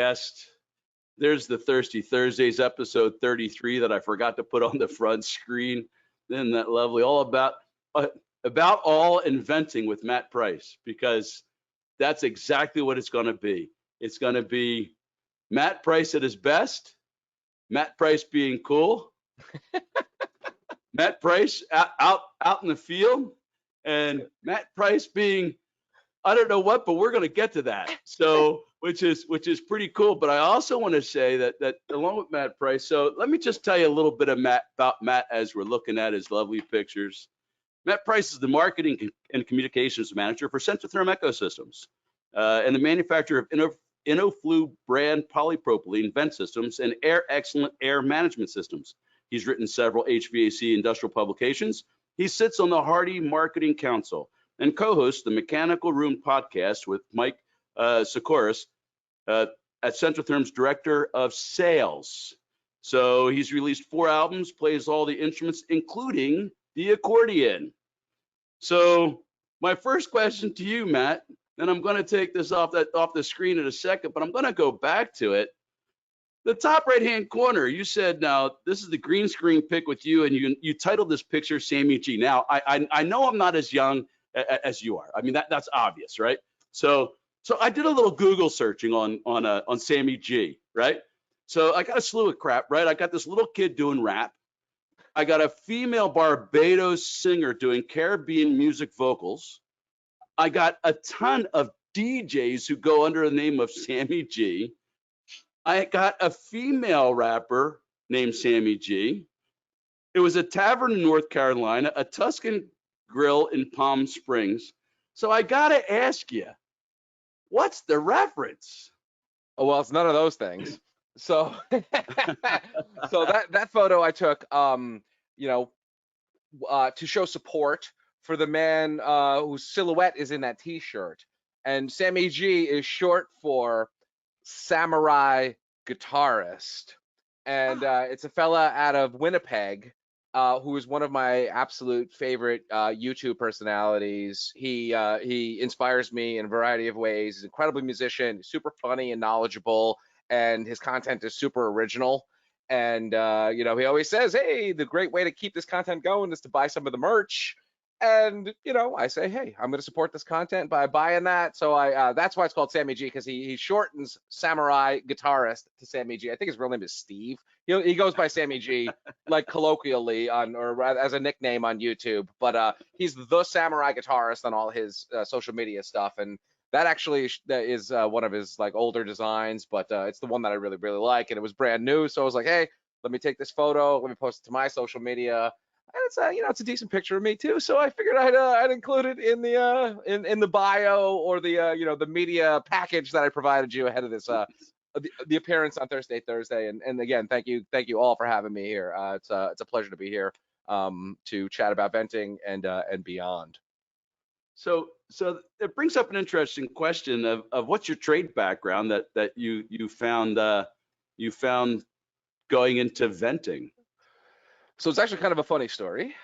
guest. There's the Thirsty Thursdays episode 33 that I forgot to put on the front screen. Isn't that lovely? All about all inventing with Matt Pryce, because that's exactly what it's going to be. It's going to be Matt Pryce at his best, Matt Pryce being cool, Matt Pryce out in the field, and Matt Pryce being I don't know what, but we're going to get to that. So which is pretty cool. But I also want to say that along with Matt Pryce. So let me just tell you a little bit of about Matt as we're looking at his lovely pictures. Matt Pryce is the marketing and communications manager for Centrotherm Ecosystems and the manufacturer of InnoFlu brand polypropylene vent systems and Air Excellent air management systems. He's written several HVAC industrial publications. He sits on the Hardy Marketing Council and co-hosts the Mechanical Room podcast with Mike Sikoris at Centrotherm's Director of Sales. So he's released 4 albums, plays all the instruments, including the accordion. So my first question to you, Matt, and I'm going to take this off the screen in a second, but I'm going to go back to it. The top right-hand corner, you said, now this is the green screen pic with you, and you titled this picture Sammy G. Now I know I'm not as young as you are. I mean that's obvious, right? So I did a little Google searching on Sammy G, right? So I got a slew of crap, right? I got this little kid doing rap. I got a female Barbados singer doing Caribbean music vocals. I got a ton of DJs who go under the name of Sammy G. I got a female rapper named Sammy G. It was a tavern in North Carolina, a Tuscan grill in Palm Springs. So I got to ask you, what's the reference? Oh, well, it's none of those things. So, so that photo I took, to show support for the man whose silhouette is in that T-shirt. And Sammy G is short for Samurai Guitarist, and it's a fella out of Winnipeg who is one of my absolute favorite YouTube personalities. He inspires me in a variety of ways. He's an incredible musician, super funny and knowledgeable, and his content is super original. And he always says, hey, the great way to keep this content going is to buy some of the merch. And I say, hey, I'm going to support this content by buying that. So that's why it's called Sammy G, because he shortens Samurai Guitarist to Sammy G. I think his real name is Steve. He goes by Sammy G, like colloquially or as a nickname on YouTube. But he's the Samurai Guitarist on all his social media stuff. And that actually is one of his like older designs, but it's the one that I really, really like. And it was brand new. So I was like, hey, let me take this photo. Let me post it to my social media. And it's it's a decent picture of me too, so I figured I'd include it in the in the bio or the the media package that I provided you ahead of this the appearance on Thursday. And again, thank you all for having me here. It's a pleasure to be here to chat about venting and beyond. So it brings up an interesting question of what's your trade background that you found going into venting. So it's actually kind of a funny story,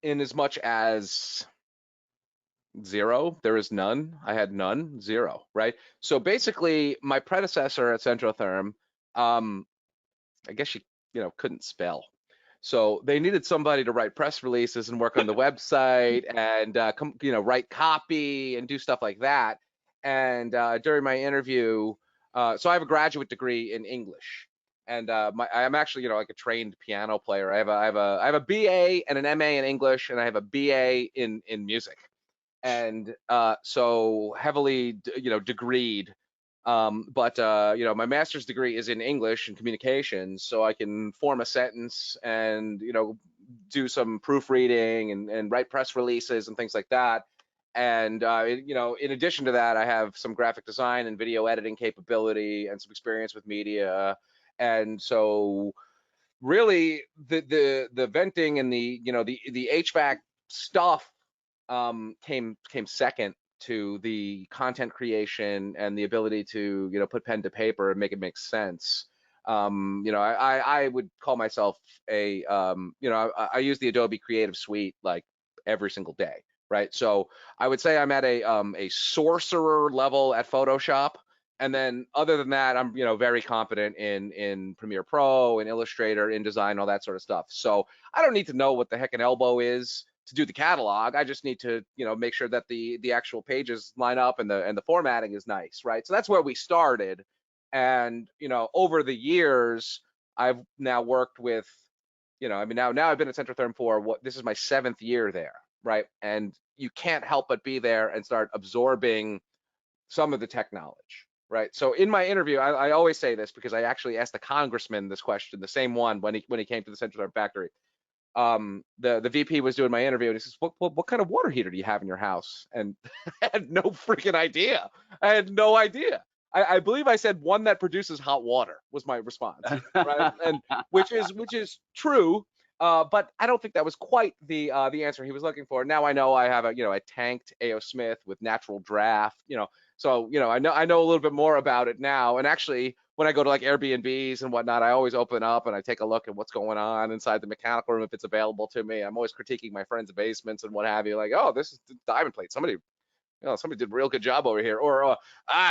in as much as zero, there is none. I had none, zero, right? So basically, my predecessor at Centrotherm, I guess she, couldn't spell. So they needed somebody to write press releases and work on the website and, write copy and do stuff like that. And during my interview, so I have a graduate degree in English. And I'm actually, like a trained piano player. I have a BA and an MA in English, and I have a BA in music, and so heavily, degreed. But my master's degree is in English and communications, so I can form a sentence and do some proofreading and write press releases and things like that. And in addition to that, I have some graphic design and video editing capability and some experience with media. And so really the venting and the HVAC stuff came second to the content creation and the ability to put pen to paper and make it make sense. I would call myself I use the Adobe Creative Suite like every single day, right? So I would say I'm at a sorcerer level at Photoshop. And then other than that, I'm, very competent in Premiere Pro, in Illustrator, InDesign, all that sort of stuff. So I don't need to know what the heck an elbow is to do the catalog. I just need to, make sure that the actual pages line up and the formatting is nice, right? So that's where we started. And, over the years, I've now worked with, now I've been at Centrotherm for this is my 7th year there, right? And you can't help but be there and start absorbing some of the tech knowledge, right? So in my interview, I always say this because I actually asked the congressman this question, the same one when he came to the Centrotherm factory. The VP was doing my interview, and he says, what kind of water heater do you have in your house? And I had no freaking idea. I had no idea. I believe I said one that produces hot water was my response, right? And which is true. But I don't think that was quite the answer he was looking for. Now I know I have a tanked A.O. Smith with natural draft, so I know a little bit more about it now. And actually, when I go to like Airbnbs and whatnot, I always open up and I take a look at what's going on inside the mechanical room if it's available to me. I'm always critiquing my friends' basements and what have you. Like, oh, this is the diamond plate. Somebody did a real good job over here. Or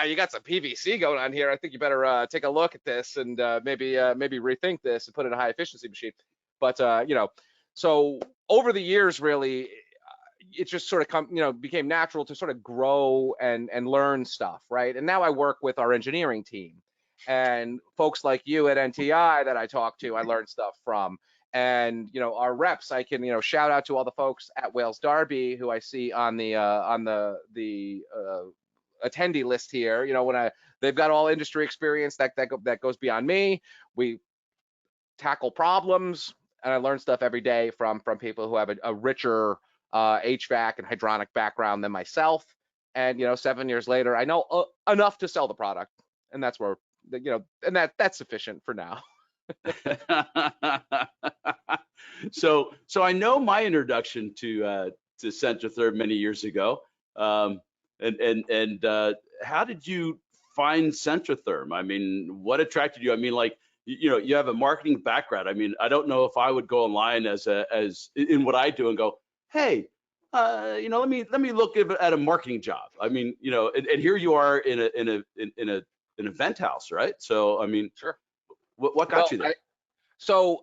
you got some PVC going on here. I think you better take a look at this and maybe rethink this and put it in a high efficiency machine. But so over the years, really, it just sort of became natural to sort of grow and learn stuff, right? And now I work with our engineering team and folks like you at NTI that I talk to, I learn stuff from. And our reps, I can shout out to all the folks at Wales Derby who I see on the attendee list here. When they've got all industry experience that goes beyond me. We tackle problems, and I learn stuff every day from people who have a richer HVAC and hydronic background than myself. And 7 years later, I know enough to sell the product, and that's where and that's sufficient for now. So I know my introduction to Centrotherm many years ago. And how did you find Centrotherm? I mean, what attracted you? I mean, like, you have a marketing background. I mean, I don't know if I would go online as in what I do and go, hey, let me look at a marketing job. I mean, and here you are in an event house, right? So I mean, Sure. What got you there?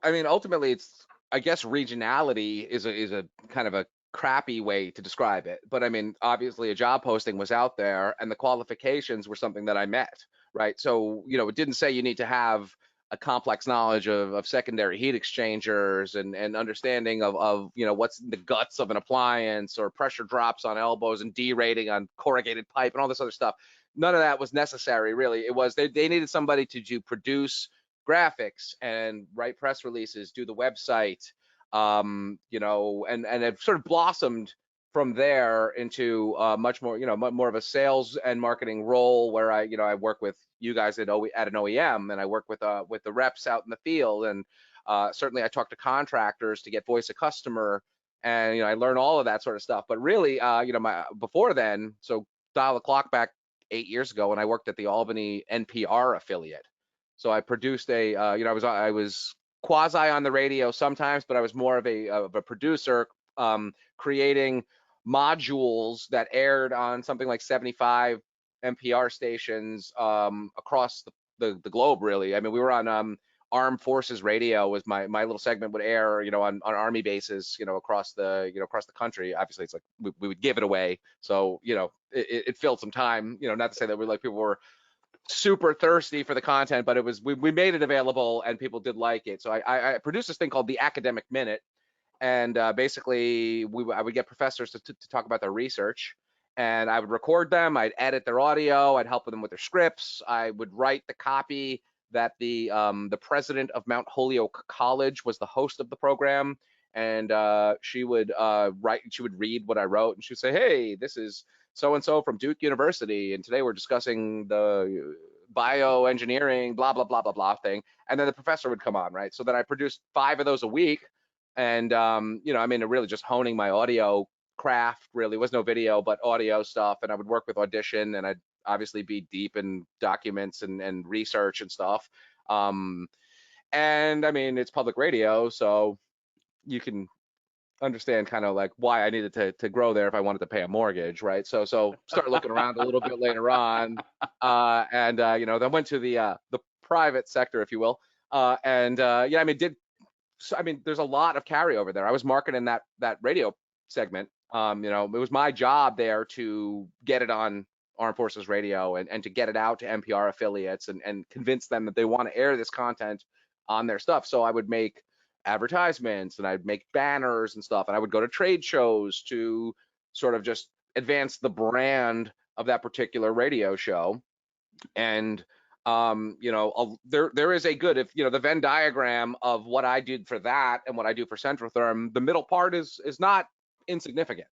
I mean, ultimately, I guess regionality is a kind of a crappy way to describe it. But I mean, obviously, a job posting was out there, and the qualifications were something that I met, right? So it didn't say you need to have a complex knowledge of secondary heat exchangers and understanding of what's in the guts of an appliance or pressure drops on elbows and derating on corrugated pipe and all this other stuff. None of that was necessary, really. It was they needed somebody to produce graphics and write press releases, do the website, and it sort of blossomed from there into much more, more of a sales and marketing role where I work with you guys at an OEM, and I work with the reps out in the field, and certainly I talk to contractors to get voice of customer, and I learn all of that sort of stuff. But really, before then, so dial the clock back 8 years ago when I worked at the Albany NPR affiliate. So I produced I was quasi on the radio sometimes, but I was more of a producer, creating modules that aired on something like 75 NPR stations across the globe, really. I mean, we were on Armed Forces Radio was my little segment would air, on Army bases, across the country. Obviously, it's like we would give it away, so it filled some time. Not to say that people were super thirsty for the content, but it was we made it available and people did like it. So I produced this thing called the Academic Minute, and basically I would get professors to talk about their research, and I would record them, I'd edit their audio, I'd help them with their scripts, I would write the copy that the president of Mount Holyoke College was the host of the program, and she would read what I wrote, and she would say, hey, this is so and so from Duke University, and today we're discussing the bioengineering blah blah blah blah blah thing, and then the professor would come on, right? So then I produced 5 of those a week, and I mean, really just honing my audio craft. Really was no video but audio stuff, and I would work with Audition, and I'd obviously be deep in documents and research and stuff. And I mean, it's public radio, so you can understand kind of like why I needed to grow there if I wanted to pay a mortgage, right? So start looking around a little bit later on, and you know, then went to the private sector, if you will, and yeah, I mean, I mean, there's a lot of carryover there. I was marketing that radio segment. You know, it was my job there to get it on Armed Forces Radio and to get it out to NPR affiliates and convince them that they want to air this content on their stuff. So I would make advertisements and I'd make banners and stuff, and I would go to trade shows to sort of just advance the brand of that particular radio show. And you know, there is a good, if you know, the Venn diagram of what I did for that and what I do for Centrotherm, the middle part is not insignificant.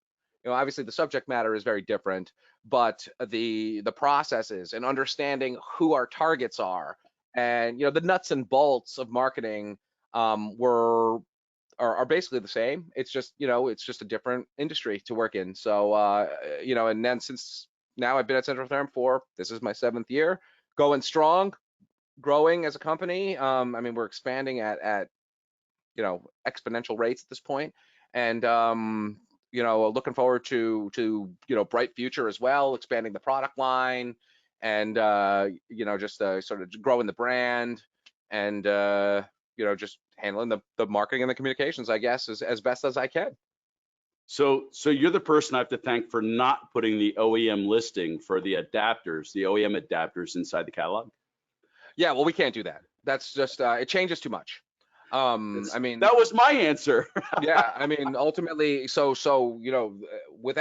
You know, obviously the subject matter is very different, but the processes and understanding who our targets are, and you know, the nuts and bolts of marketing are basically the same. It's just, you know, it's just a different industry to work in. So you know, and then since now I've been at Centrotherm for, this is my 7th year, going strong, growing as a company. I mean, we're expanding at you know, exponential rates at this point, and you know, looking forward to you know, bright future as well, expanding the product line, and you know, just sort of growing the brand, and you know, just handling the marketing and the communications, I guess, as best as I can. So you're the person I have to thank for not putting the OEM listing for the adapters, the OEM adapters inside the catalog. Yeah, well, we can't do that. That's just it changes too much. I mean, that was my answer. yeah, I mean, ultimately, so you know, with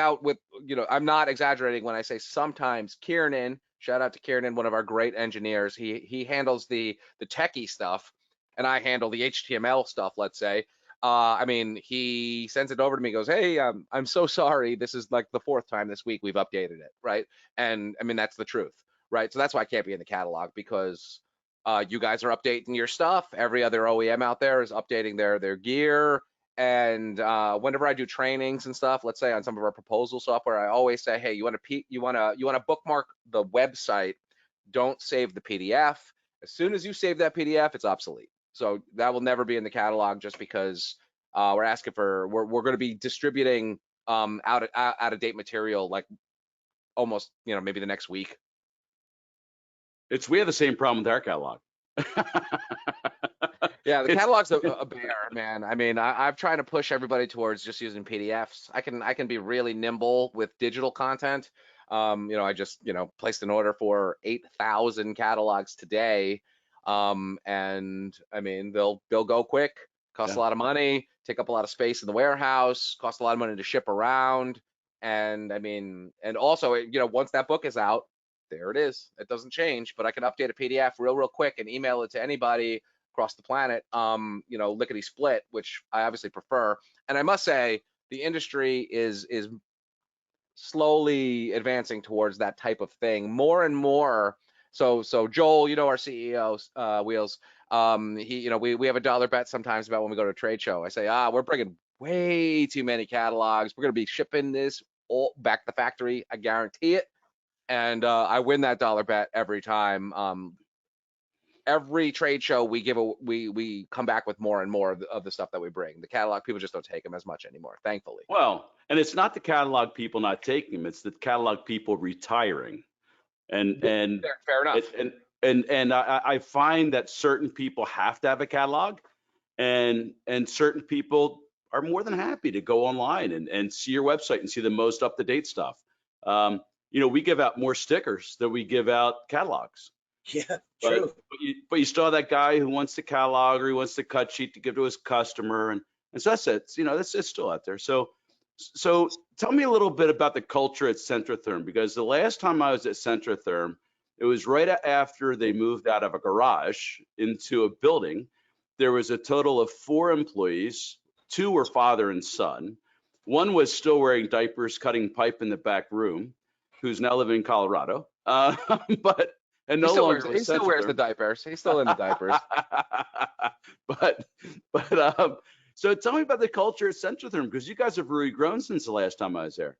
you know, I'm not exaggerating when I say sometimes Kieran, shout out to Kieran, one of our great engineers, he handles the techie stuff, and I handle the HTML stuff, let's say. I mean, he sends it over to me, goes, hey, I'm so sorry, this is like the 4th time this week we've updated it, right? And I mean, that's the truth, right? So that's why I can't be in the catalog, because you guys are updating your stuff. Every other OEM out there is updating their gear. And whenever I do trainings and stuff, let's say on some of our proposal software, I always say, hey, you want to bookmark the website, don't save the PDF. As soon as you save that PDF, it's obsolete. So that will never be in the catalog, just because we're asking for, we're going to be distributing out of date material, like almost, you know, maybe the next week. We have the same problem with our catalog. Yeah, the catalog's a bear, man. I mean, I'm trying to push everybody towards just using PDFs. I can be really nimble with digital content. You know, I just, you know, placed an order for 8,000 catalogs today. And I mean, they'll go quick, cost a lot of money, take up a lot of space in the warehouse, cost a lot of money to ship around. And I mean, and also, you know, once that book is out, there it is. It doesn't change, but I can update a PDF real quick and email it to anybody across the planet, you know, lickety split, which I obviously prefer. And I must say, the industry is slowly advancing towards that type of thing more and more. So Joel, you know, our CEO, Wheels, he, you know, we have a dollar bet sometimes about when we go to a trade show. I say, we're bringing way too many catalogs. We're going to be shipping this all back to the factory. I guarantee it. And I win that dollar bet every time. Every trade show we come back with more and more of the stuff that we bring. The catalog, people just don't take them as much anymore, thankfully. Well, and it's not the catalog people not taking them; it's the catalog people retiring. And fair enough. And I find that certain people have to have a catalog, and certain people are more than happy to go online and see your website and see the most up-to-date stuff. You know, we give out more stickers than we give out catalogs. Yeah, true. But you still have that guy who wants the catalog or he wants the cut sheet to give to his customer, and so that's it. You know, it's still out there. So tell me a little bit about the culture at Centrotherm, because the last time I was at Centrotherm, it was right after they moved out of a garage into a building. There was a total of 4 employees. 2 were father and son. 1 was still wearing diapers, cutting pipe in the back room, who's now living in Colorado. But and no longer he still wears the diapers. He's still in the diapers. but so tell me about the culture at Centrotherm, because you guys have really grown since the last time I was there.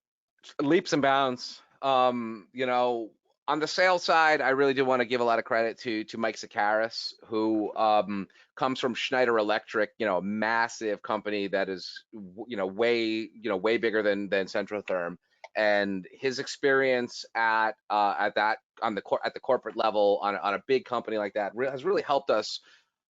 Leaps and bounds. You know, On the sales side, I really do want to give a lot of credit to Mike Sakaris, who comes from Schneider Electric, a massive company that is, way bigger than Centrotherm, and his experience at that at the corporate level on a big company like that has really helped us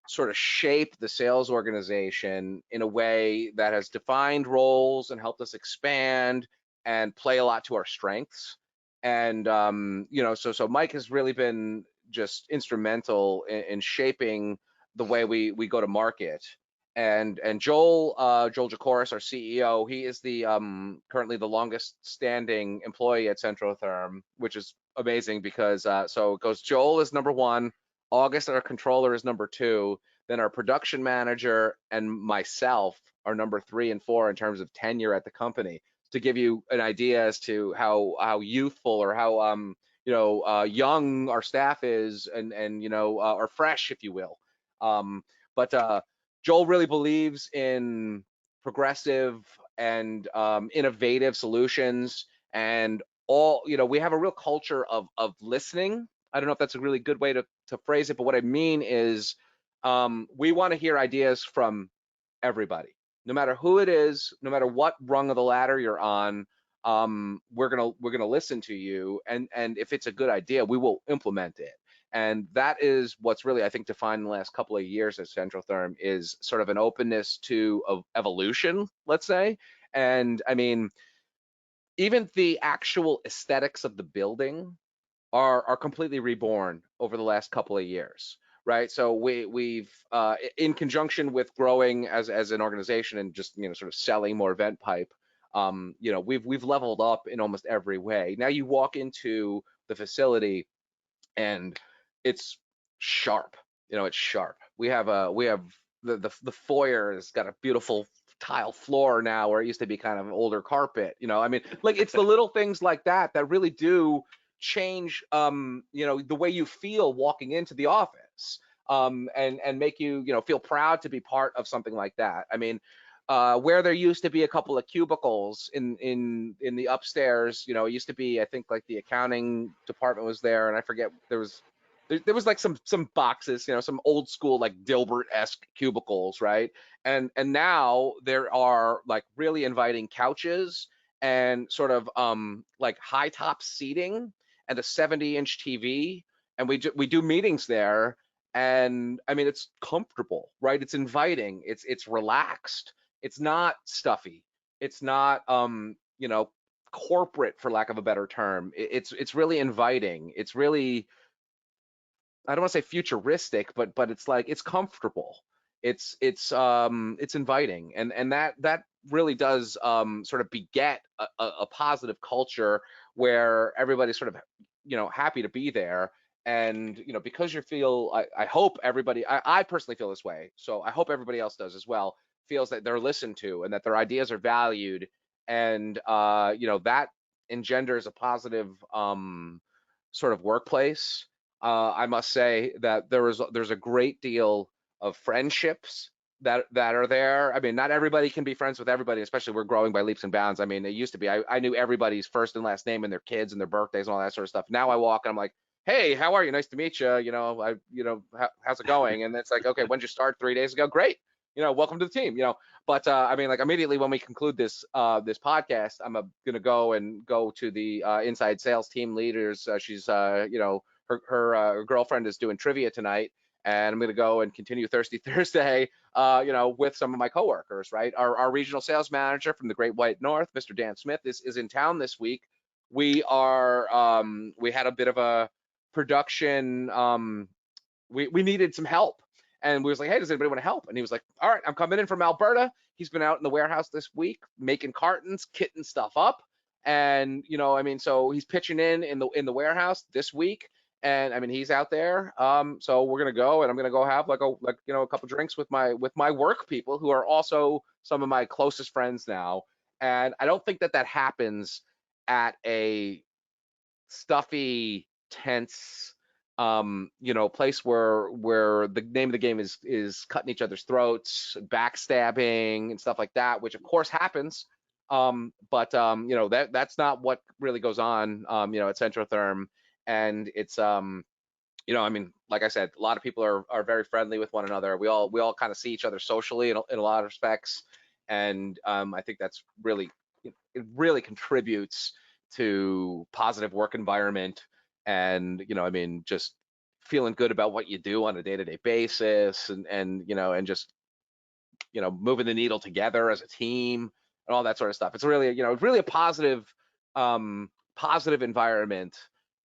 sort of shape the sales organization in a way that has defined roles and helped us expand and play a lot to our strengths. And so Mike has really been just instrumental in shaping the way we go to market. And Joel Jacoris, our CEO, he is the currently the longest standing employee at Centrotherm, which is amazing because so it goes, Joel is number one, August, our controller, is number two, then our production manager and myself are number 3 and 4 in terms of tenure at the company, to give you an idea as to how youthful or how young our staff is, and are fresh, if you will. But Joel really believes in progressive and innovative solutions, and we have a real culture of listening. I don't know if that's a really good way to phrase it, but what I mean is we want to hear ideas from everybody, no matter who it is, no matter what rung of the ladder you're on. We're gonna listen to you, and if it's a good idea, we will implement it. And that is what's really, I think, defined the last couple of years at Centrotherm, is sort of an openness to evolution, let's say. And I mean, even the actual aesthetics of the building are completely reborn over the last couple of years, right? So we've in conjunction with growing as an organization and just sort of selling more vent pipe, we've leveled up in almost every way. Now you walk into the facility and it's sharp. It's sharp. We have the foyer has got a beautiful tile floor now, where it used to be kind of older carpet. I mean, like, it's the little things like that that really do change the way you feel walking into the office, and make you feel proud to be part of something like that. I mean, where there used to be a couple of cubicles in the upstairs, it used to be, I think, like the accounting department was there, and I forget, there was like some boxes, some old school like Dilbert-esque cubicles, right? And now there are like really inviting couches and sort of like high top seating and a 70-inch TV, and we do meetings there. And I mean, it's comfortable, right? It's inviting, it's relaxed, it's not stuffy, it's not corporate, for lack of a better term. It's really inviting. It's really, I don't want to say futuristic, but it's like, it's comfortable. It's inviting, and that really does sort of beget a positive culture where everybody's sort of happy to be there. And because you feel, I hope everybody, I personally feel this way, so I hope everybody else does as well, feels that they're listened to and that their ideas are valued. And that engenders a positive sort of workplace. I must say that there's a great deal of friendships that are there. I mean, not everybody can be friends with everybody, especially we're growing by leaps and bounds. I mean, it used to be I knew everybody's first and last name and their kids and their birthdays and all that sort of stuff. Now I walk and I'm like, hey, how are you? Nice to meet you. How's it going? And it's like, okay, when'd you start? 3 days ago. Great. Welcome to the team. But I mean, like, immediately when we conclude this podcast, I'm gonna go to the inside sales team leaders. She's her girlfriend is doing trivia tonight, and I'm going to go and continue Thirsty Thursday, with some of my coworkers, right? Our regional sales manager from the Great White North, Mr. Dan Smith, is in town this week. We had a bit of a production. We needed some help, and we was like, hey, does anybody want to help? And he was like, all right, I'm coming in from Alberta. He's been out in the warehouse this week making cartons, kitting stuff up, and I mean, so he's pitching in the warehouse this week. And I mean, he's out there. So we're gonna go, and I'm gonna go have like a couple drinks with my work people, who are also some of my closest friends now. And I don't think that happens at a stuffy, tense, place where the name of the game is cutting each other's throats, backstabbing, and stuff like that, which of course happens. But that's not what really goes on, at Centrotherm. and it's I mean, like I said, a lot of people are very friendly with one another. We all kind of see each other socially in a lot of respects, and I think that's really, it really contributes to positive work environment, and I mean, just feeling good about what you do on a day-to-day basis, and just moving the needle together as a team and all that sort of stuff. It's really a positive positive environment,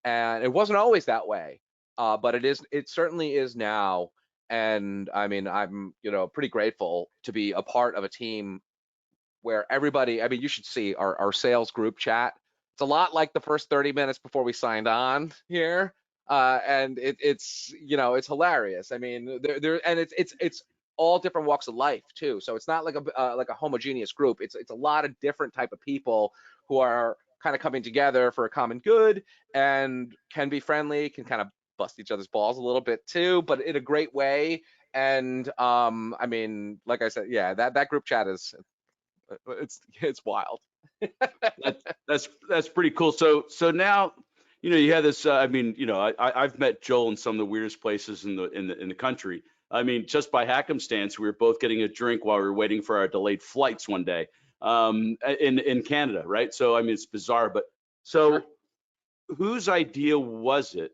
and it wasn't always that way, but it certainly is now. And I mean, I'm pretty grateful to be a part of a team where everybody, I mean, you should see our sales group chat. It's a lot like the first 30 minutes before we signed on here. And it's hilarious. I mean, and it's all different walks of life too. So it's not like a homogeneous group. It's a lot of different type of people who are kind of coming together for a common good, and can be friendly, can kind of bust each other's balls a little bit too, but in a great way. And I mean, like I said, yeah, that group chat is, it's wild. That's pretty cool. So now, you have this. I mean, I've met Joel in some of the weirdest places in the country. I mean, just by happenstance, we were both getting a drink while we were waiting for our delayed flights one day, in Canada, right? So I mean, it's bizarre, but Sure. so whose idea was it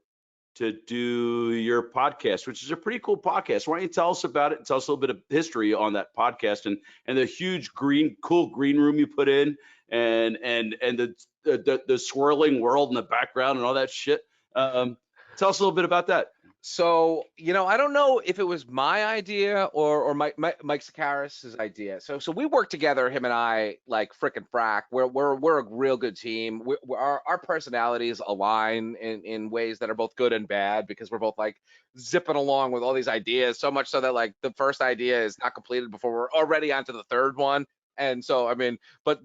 to do your podcast, which is a pretty cool podcast? Why don't you tell us about it? Tell us a little bit of history on that podcast, and the huge cool green room you put in, and the swirling world in the background and all that shit. Tell us a little bit about that. So, I don't know if it was my idea or Mike Sakaris's idea. So we work together, him and I, like frickin' frack. We're a real good team. Our personalities align in ways that are both good and bad, because we're both like zipping along with all these ideas, so much so that like the first idea is not completed before we're already onto the third one. And so, I mean, but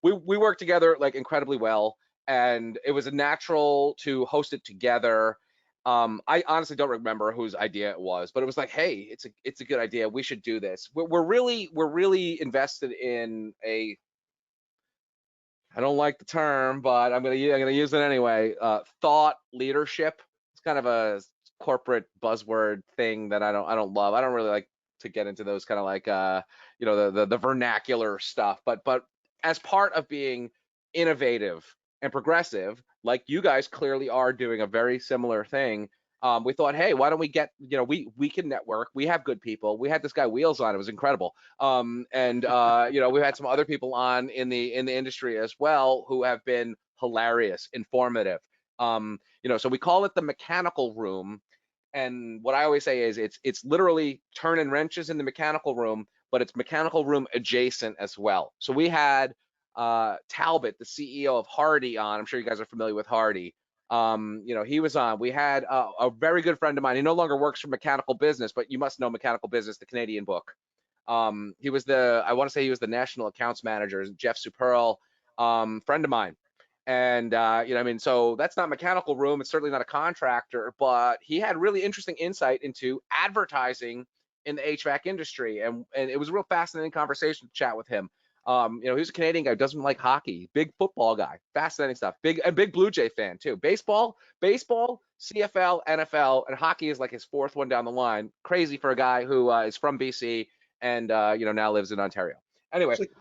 we work together like incredibly well, and it was a natural to host it together. I honestly don't remember whose idea it was, but it was like, hey, it's a good idea. We should do this. We're really invested in a, I don't like the term, but I'm gonna use it anyway. Thought leadership. It's kind of a corporate buzzword thing that I don't love. I don't really like to get into those kind of like the vernacular stuff. But as part of being innovative and progressive, like you guys clearly are doing a very similar thing. We thought, hey, why don't we get, we can network. We have good people. We had this guy Wheels on. It was incredible. And we've had some other people on in the industry as well who have been hilarious, informative. So we call it the mechanical room. And what I always say is it's literally turning wrenches in the mechanical room, but it's mechanical room adjacent as well. So we had Talbot, the CEO of Hardy, on. I'm sure you guys are familiar with Hardy. He was on. We had a very good friend of mine. He no longer works for Mechanical Business, but you must know Mechanical Business, the Canadian book. I want to say he was the national accounts manager, Jeff Superl, friend of mine. And I mean, so that's not mechanical room. It's certainly not a contractor, but he had really interesting insight into advertising in the HVAC industry, and it was a real fascinating conversation to chat with him. He's a Canadian guy, doesn't like hockey, big football guy, fascinating stuff, big Blue Jay fan too. Baseball, CFL, NFL, and hockey is like his fourth one down the line. Crazy for a guy who is from BC and now lives in Ontario. Anyway, It's like,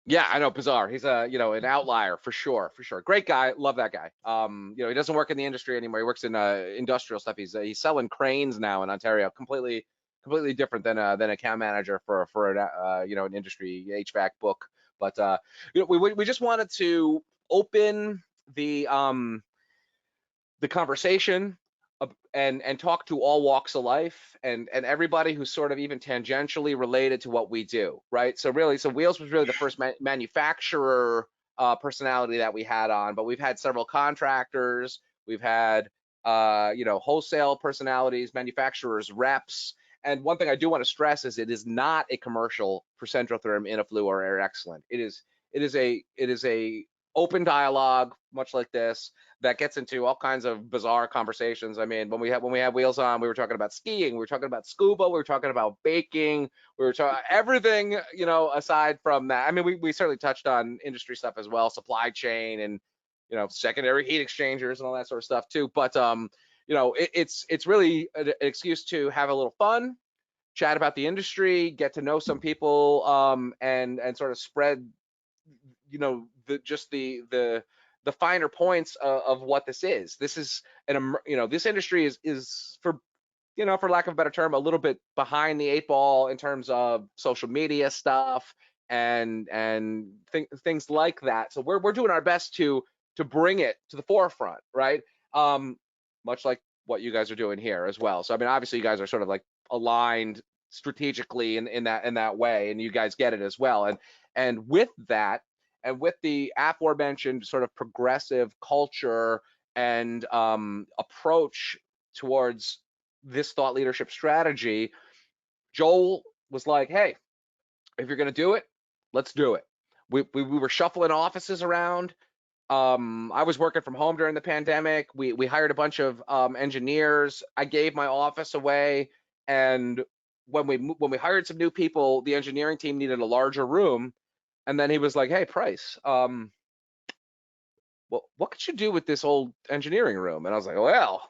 yeah, I know, bizarre. He's an outlier for sure. Great guy, love that guy. He doesn't work in the industry anymore. He works in industrial stuff. He's selling cranes now in Ontario, completely different than an account manager for an industry HVAC book. But we just wanted to open the conversation and talk to all walks of life and everybody who's sort of even tangentially related to what we do, right? So Wheels was really the first manufacturer personality that we had on, but we've had several contractors, we've had wholesale personalities, manufacturers, reps. And one thing I do want to stress is it is not a commercial for Centrotherm, Inaflu, or Air Excellent. It is a open dialogue, much like this, that gets into all kinds of bizarre conversations. I mean, when we had Wheels on, we were talking about skiing, we were talking about scuba, we were talking about baking, we were talking everything, aside from that. I mean, we certainly touched on industry stuff as well, supply chain, and secondary heat exchangers and all that sort of stuff too. But it's really an excuse to have a little fun, chat about the industry, get to know some people, and sort of spread, the finer points of what this is. This is this industry is for lack of a better term, a little bit behind the eight ball in terms of social media stuff and things like that. So we're doing our best to bring it to the forefront, right? Much like what you guys are doing here as well. So I mean, obviously you guys are sort of like aligned strategically in that way, and you guys get it as well. And with that, and with the aforementioned sort of progressive culture and approach towards this thought leadership strategy, Joel was like, hey, if you're going to do it, let's do it. We were shuffling offices around. I was working from home during the pandemic. We hired a bunch of engineers. I gave my office away, and when we hired some new people, the engineering team needed a larger room. And then he was like, hey, Pryce, well, what could you do with this old engineering room? And I was like, well,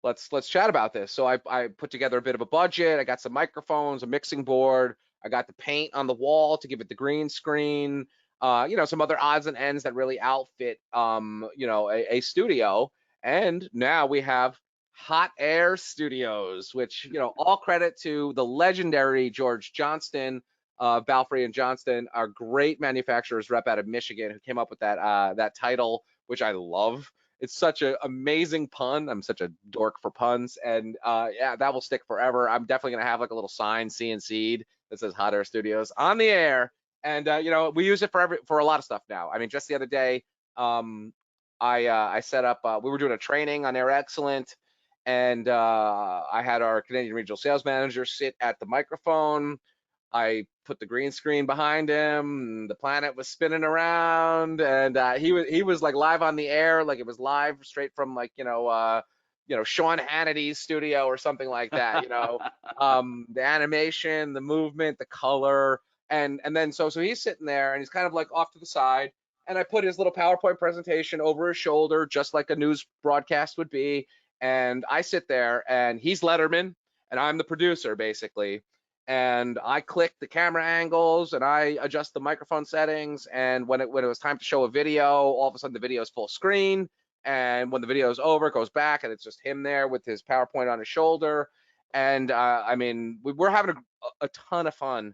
let's chat about this. So I put together a bit of a budget. I got some microphones, a mixing board. I got the paint on the wall to give it the green screen. Some other odds and ends that really outfit, a studio. And now we have Hot Air Studios, which, all credit to the legendary George Johnston, Balfrey and Johnston, our great manufacturers rep out of Michigan, who came up with that title, which I love. It's such an amazing pun. I'm such a dork for puns, and yeah, that will stick forever. I'm definitely gonna have like a little sign CNC'd that says Hot Air Studios on the air, and we use it for a lot of stuff now. I mean, just the other day, I set up. We were doing a training on Air Excellent, and I had our Canadian regional sales manager sit at the microphone. I put the green screen behind him. The planet was spinning around, and he was like live on the air, like it was live straight from like Sean Hannity's studio or something like that. The animation, the movement, the color, and then so he's sitting there and he's kind of like off to the side, and I put his little PowerPoint presentation over his shoulder, just like a news broadcast would be, and I sit there and he's Letterman and I'm the producer basically. And I click the camera angles and I adjust the microphone settings. And when it was time to show a video, all of a sudden the video is full screen. And when the video is over, it goes back and it's just him there with his PowerPoint on his shoulder. And I mean, we're having a ton of fun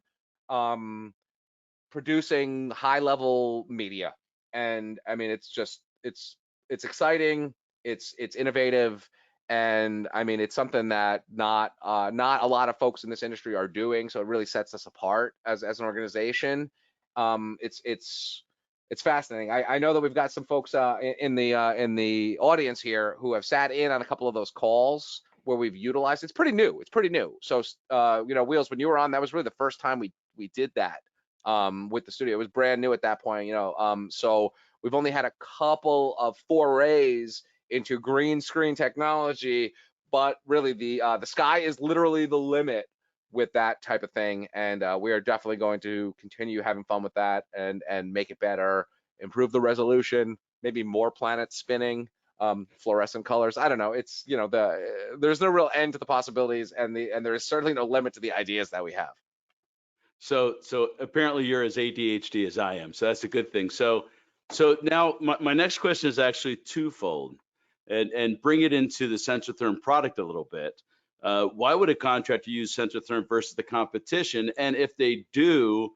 producing high level media. And I mean, it's exciting. It's innovative. And I mean, it's something that not a lot of folks in this industry are doing, so it really sets us apart as an organization. It's fascinating. I know that we've got some folks in the audience here who have sat in on a couple of those calls where we've utilized. It's pretty new. So Wheels, when you were on, that was really the first time we did that with the studio. It was brand new at that point. So we've only had a couple of forays into green screen technology, but really the sky is literally the limit with that type of thing, and we are definitely going to continue having fun with that and make it better, improve the resolution, maybe more planets spinning, fluorescent colors. I don't know. It's there's no real end to the possibilities, and there is certainly no limit to the ideas that we have. So apparently you're as ADHD as I am, so that's a good thing. So now my next question is actually twofold. And bring it into the Centrotherm product a little bit. Why would a contractor use Centrotherm versus the competition? And if they do,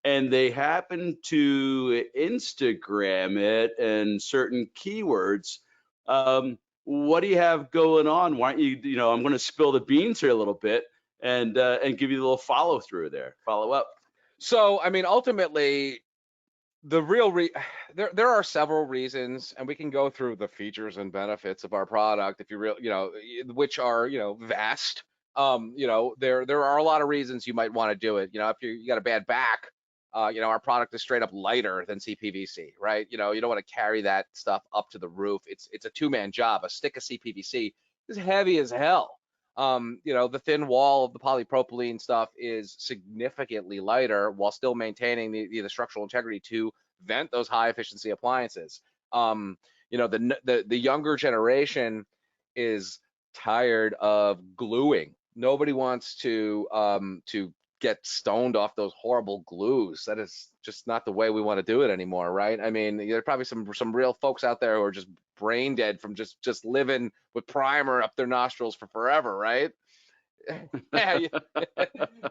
and they happen to Instagram it and certain keywords, what do you have going on? Why don't you, I'm going to spill the beans here a little bit and give you a little follow through there, follow up. So, I mean, ultimately, the there are several reasons, and we can go through the features and benefits of our product if you which are vast. There are a lot of reasons you might want to do it. If you got a bad back, our product is straight up lighter than CPVC, right? You don't want to carry that stuff up to the roof. It's a two-man job. A stick of CPVC is heavy as hell. The thin wall of the polypropylene stuff is significantly lighter while still maintaining the structural integrity to vent those high efficiency appliances. You know, the younger generation is tired of gluing. Nobody wants to get stoned off those horrible glues. That is just not the way we want to do it anymore, right? I mean, there are probably some real folks out there who are just brain dead from just living with primer up their nostrils for forever, right? Yeah.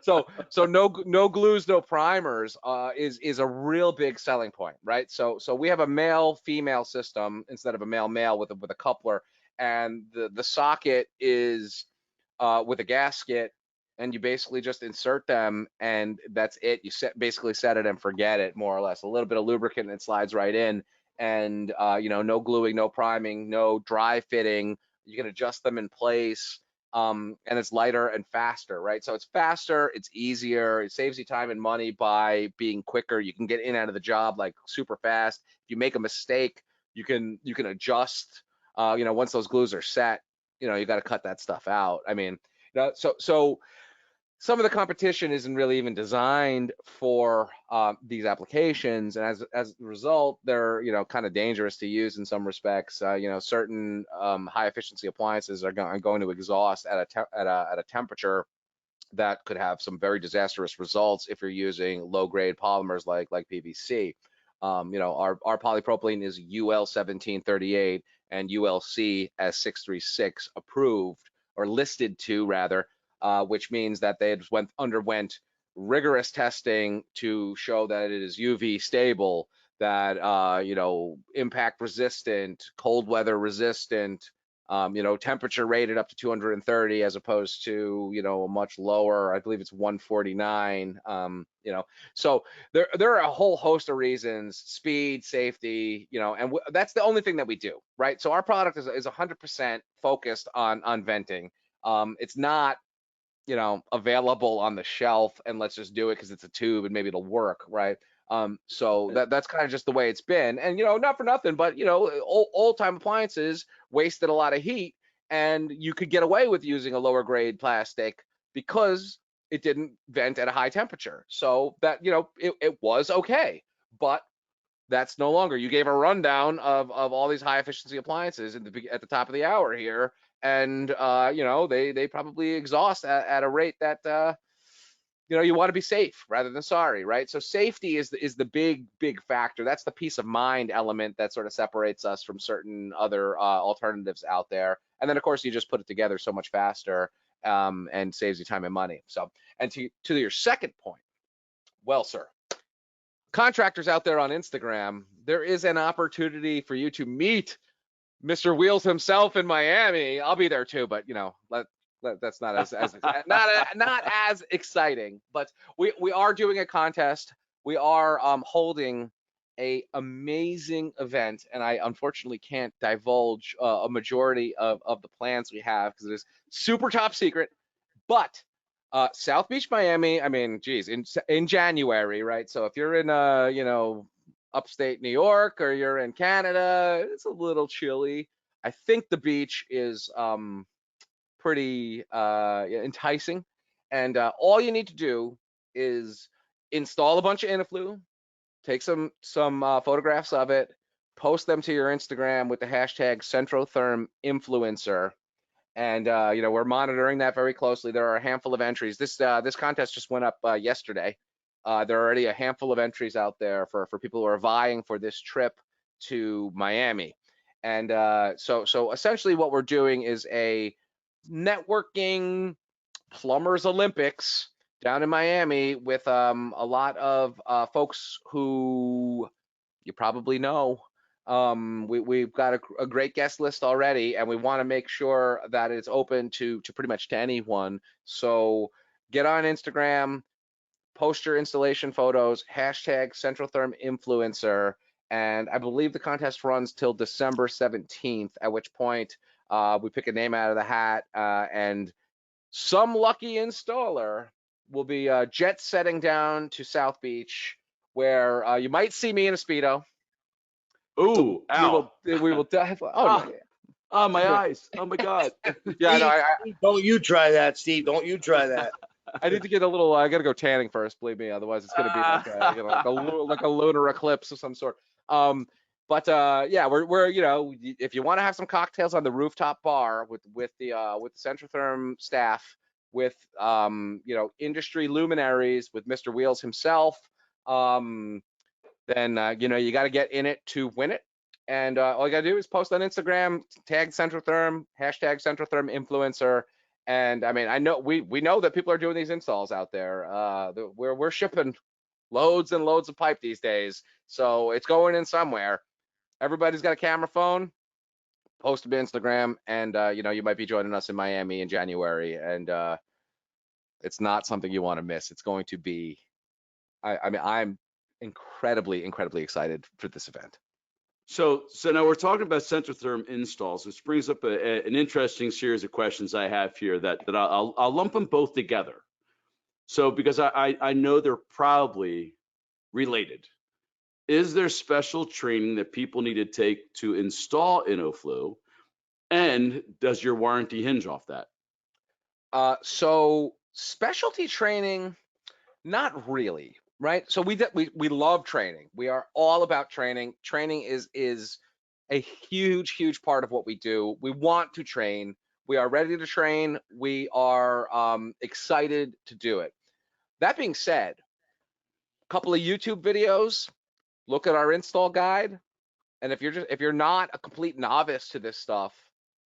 So no glues, no primers is a real big selling point, right? So we have a male female system instead of a male male with a coupler, and the socket is with a gasket, and you basically just insert them, and that's it. You basically set it and forget it, more or less. A little bit of lubricant and it slides right in, and you know, no gluing, no priming, no dry fitting. You can adjust them in place, and it's lighter and faster, right? So it's faster, it's easier, it saves you time and money by being quicker. You can get in and out of the job like super fast. If you make a mistake, you can adjust. You know, once those glues are set, you know, you got to cut that stuff out. I mean, you know, so some of the competition isn't really even designed for these applications, and as a result, they're, you know, kind of dangerous to use in some respects. You know, certain high efficiency appliances are going to exhaust at a temperature that could have some very disastrous results if you're using low grade polymers like PVC. You know, our polypropylene is UL 1738 and ULC as 636 approved, or listed to rather, which means that they underwent rigorous testing to show that it is UV stable, that you know, impact resistant, cold weather resistant, you know, temperature rated up to 230 as opposed to, you know, a much lower, I believe it's 149. You know, so there are a whole host of reasons: speed, safety, you know, and that's the only thing that we do, right? So our product is 100% focused on venting. It's not, you know, available on the shelf and let's just do it because it's a tube and maybe it'll work, right? So that's kind of just the way it's been. And, you know, not for nothing, but, you know, old time appliances wasted a lot of heat, and you could get away with using a lower grade plastic because it didn't vent at a high temperature. So that, you know, it was okay, but that's no longer. You gave a rundown of all these high efficiency appliances at the top of the hour here, and you know, they probably exhaust at a rate that you know, you want to be safe rather than sorry, right? So safety is the big factor. That's the peace of mind element that sort of separates us from certain other alternatives out there. And then of course you just put it together so much faster, and saves you time and money. So, and to your second point, well, sir, contractors out there on Instagram, there is an opportunity for you to meet Mr. Wheels himself in Miami. I'll be there too, but you know, that's not as not as exciting. But we are doing a contest. We are holding a amazing event, and I unfortunately can't divulge a majority of the plans we have because it is super top secret. But South Beach, Miami. I mean, geez, in January, right? So if you're in you know, upstate New York or you're in Canada, it's a little chilly. I think the beach is pretty enticing, and all you need to do is install a bunch of Iniflu, take some photographs of it, post them to your Instagram with the hashtag Centrotherm influencer. And you know, we're monitoring that very closely. There are a handful of entries. This contest just went up yesterday. There are already a handful of entries out there for people who are vying for this trip to Miami. And so essentially what we're doing is a networking plumbers Olympics down in Miami with a lot of folks who you probably know. We've got a great guest list already, and we want to make sure that it's open to pretty much to anyone. So get on Instagram, post your installation photos, hashtag Centrotherm influencer, and I believe the contest runs till December 17th, at which point we pick a name out of the hat, and some lucky installer will be jet setting down to South Beach, where you might see me in a Speedo. Ooh, ow. We will dive. Oh, Ah, no, ah, my eyes. Oh my God. yeah, no, Steve, don't you try that, Steve. Don't you try that. I need to get a little. I got to go tanning first, believe me. Otherwise, it's going to be like, you know, like a lunar eclipse of some sort. But yeah, we're you know, if you want to have some cocktails on the rooftop bar with the Centrotherm staff, with you know, industry luminaries, with Mr. Wheels himself, then you know, you got to get in it to win it. And all you got to do is post on Instagram, tag Centrotherm, hashtag Centrotherm influencer. And I mean, I know we know that people are doing these installs out there. We're shipping loads and loads of pipe these days, so it's going in somewhere. Everybody's got a camera phone. Post to Instagram, and you know, you might be joining us in Miami in January, and it's not something you want to miss. It's going to be. I mean, I'm incredibly excited for this event. So now we're talking about Centrotherm installs, which brings up an interesting series of questions I have here that I'll lump them both together. So because I know they're probably related. Is there special training that people need to take to install InnoFlu? And does your warranty hinge off that? So specialty training, not really, right? So we love training. We are all about training. Training is a huge part of what we do. We want to train. We are ready to train. We are excited to do it. That being said, a couple of YouTube videos, look at our install guide, and if you're not a complete novice to this stuff,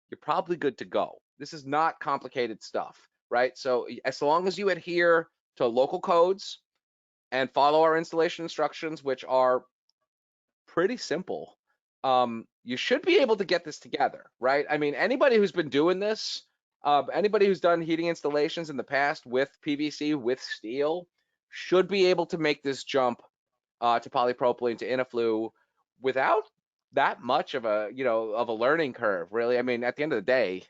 you're probably good to go. This is not complicated stuff, right? So as long as you adhere to local codes and follow our installation instructions, which are pretty simple, you should be able to get this together, right? I mean, anybody who's been doing this, anybody who's done heating installations in the past with PVC, with steel, should be able to make this jump to polypropylene to InnoFlu without that much of a, you know, of a learning curve, really. I mean, at the end of the day,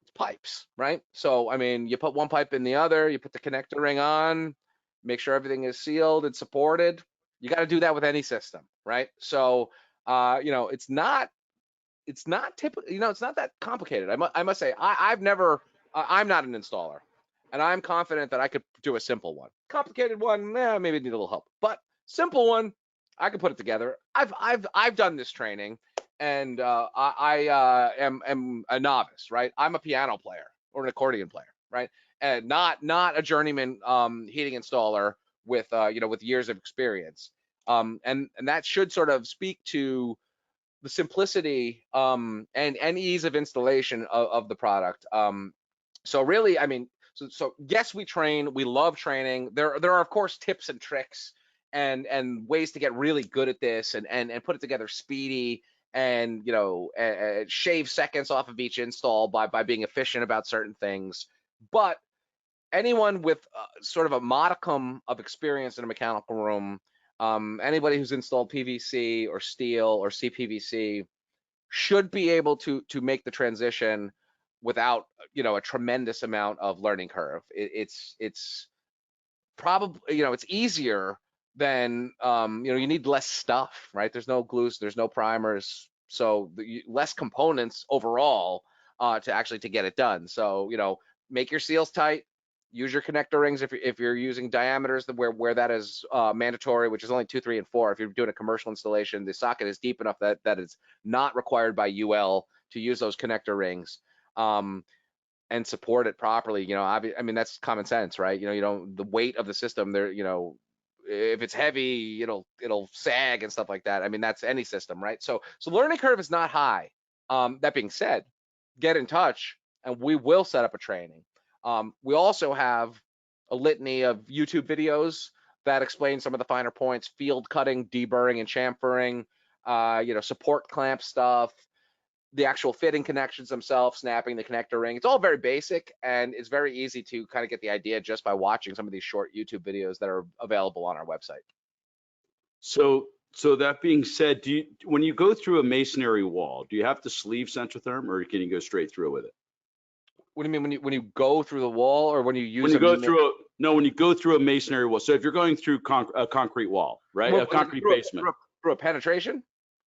it's pipes, right? So, I mean, you put one pipe in the other, you put the connector ring on, make sure everything is sealed and supported. You got to do that with any system, right? So, you know, it's not typical, you know, it's not that complicated. I must say, I'm not an installer, and I'm confident that I could do a simple one. Complicated one, maybe need a little help, but simple one, I can put it together. I've done this training, and I am a novice, right? I'm a piano player or an accordion player, right? And not a journeyman heating installer with you know, with years of experience. And that should sort of speak to the simplicity and ease of installation of the product. So really, I mean, so yes, we train. We love training. There are of course tips and tricks and ways to get really good at this and put it together speedy, and you know, shave seconds off of each install by being efficient about certain things. But anyone with sort of a modicum of experience in a mechanical room, anybody who's installed PVC or steel or CPVC, should be able to make the transition without, you know, a tremendous amount of learning curve. It's probably, you know, it's easier than you know, you need less stuff, right? There's no glues, there's no primers, so less components overall to actually to get it done. So, you know, make your seals tight. Use your connector rings if you're using diameters where that is mandatory, which is only 2, 3, and 4. If you're doing a commercial installation, the socket is deep enough that it's not required by UL to use those connector rings and support it properly. You know, I mean, that's common sense, right? You know, the weight of the system there, you know, if it's heavy, it'll sag and stuff like that. I mean, that's any system, right? So learning curve is not high. That being said, get in touch and we will set up a training. We also have a litany of YouTube videos that explain some of the finer points: field cutting, deburring, and chamfering, you know, support clamp stuff, the actual fitting connections themselves, snapping the connector ring. It's all very basic, and it's very easy to kind of get the idea just by watching some of these short YouTube videos that are available on our website. So that being said, when you go through a masonry wall, do you have to sleeve Centrotherm, or can you go straight through with it? What do you mean when you go through the wall, or when you use? When you go through a masonry wall. So if you're going through a concrete wall, right? A concrete basement. Through a penetration?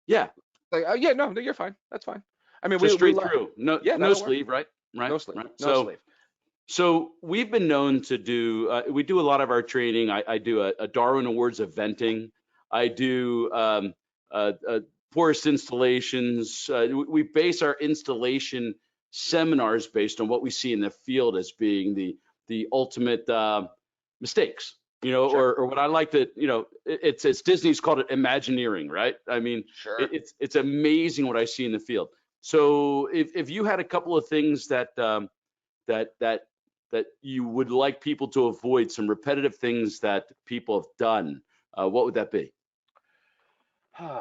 Yeah. Like, oh yeah, no, you're fine. That's fine. I mean, just straight through. No, yeah, no sleeve, right? No sleeve. Right. No sleeve. So we've been known to do. We do a lot of our training. I do a Darwin Awards of venting. I do poorest installations. We base our installation seminars based on what we see in the field as being the ultimate mistakes, Sure. or what I like to, it's Disney's called it Imagineering, right? I mean, Sure. it's amazing what I see in the field. So if you had a couple of things that that you would like people to avoid, some repetitive things that people have done, what would that be?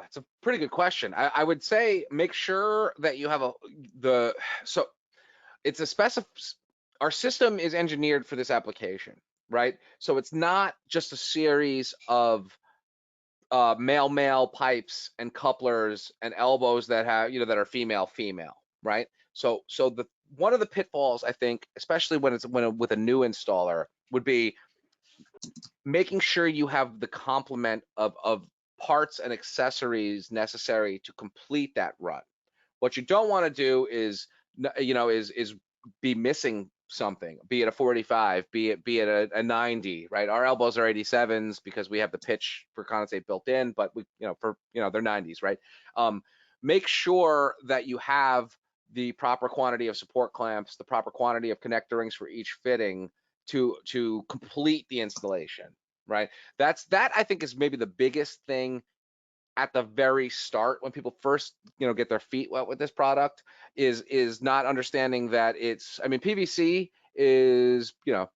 It's a pretty good question. I would say make sure that you have so it's our system is engineered for this application, right? So it's not just a series of male pipes and couplers and elbows that have, that are female, right? So the one of the pitfalls, I think, especially with a new installer, would be making sure you have the complement of parts and accessories necessary to complete that run. What you don't want to do is be missing something, be it a 45, be it a 90, right? Our elbows are 87s because we have the pitch for condensate built in, but they're 90s, right? Make sure that you have the proper quantity of support clamps, the proper quantity of connector rings for each fitting to complete the installation, right? That I think is maybe the biggest thing at the very start when people first get their feet wet with this product, is not understanding that PVC is 4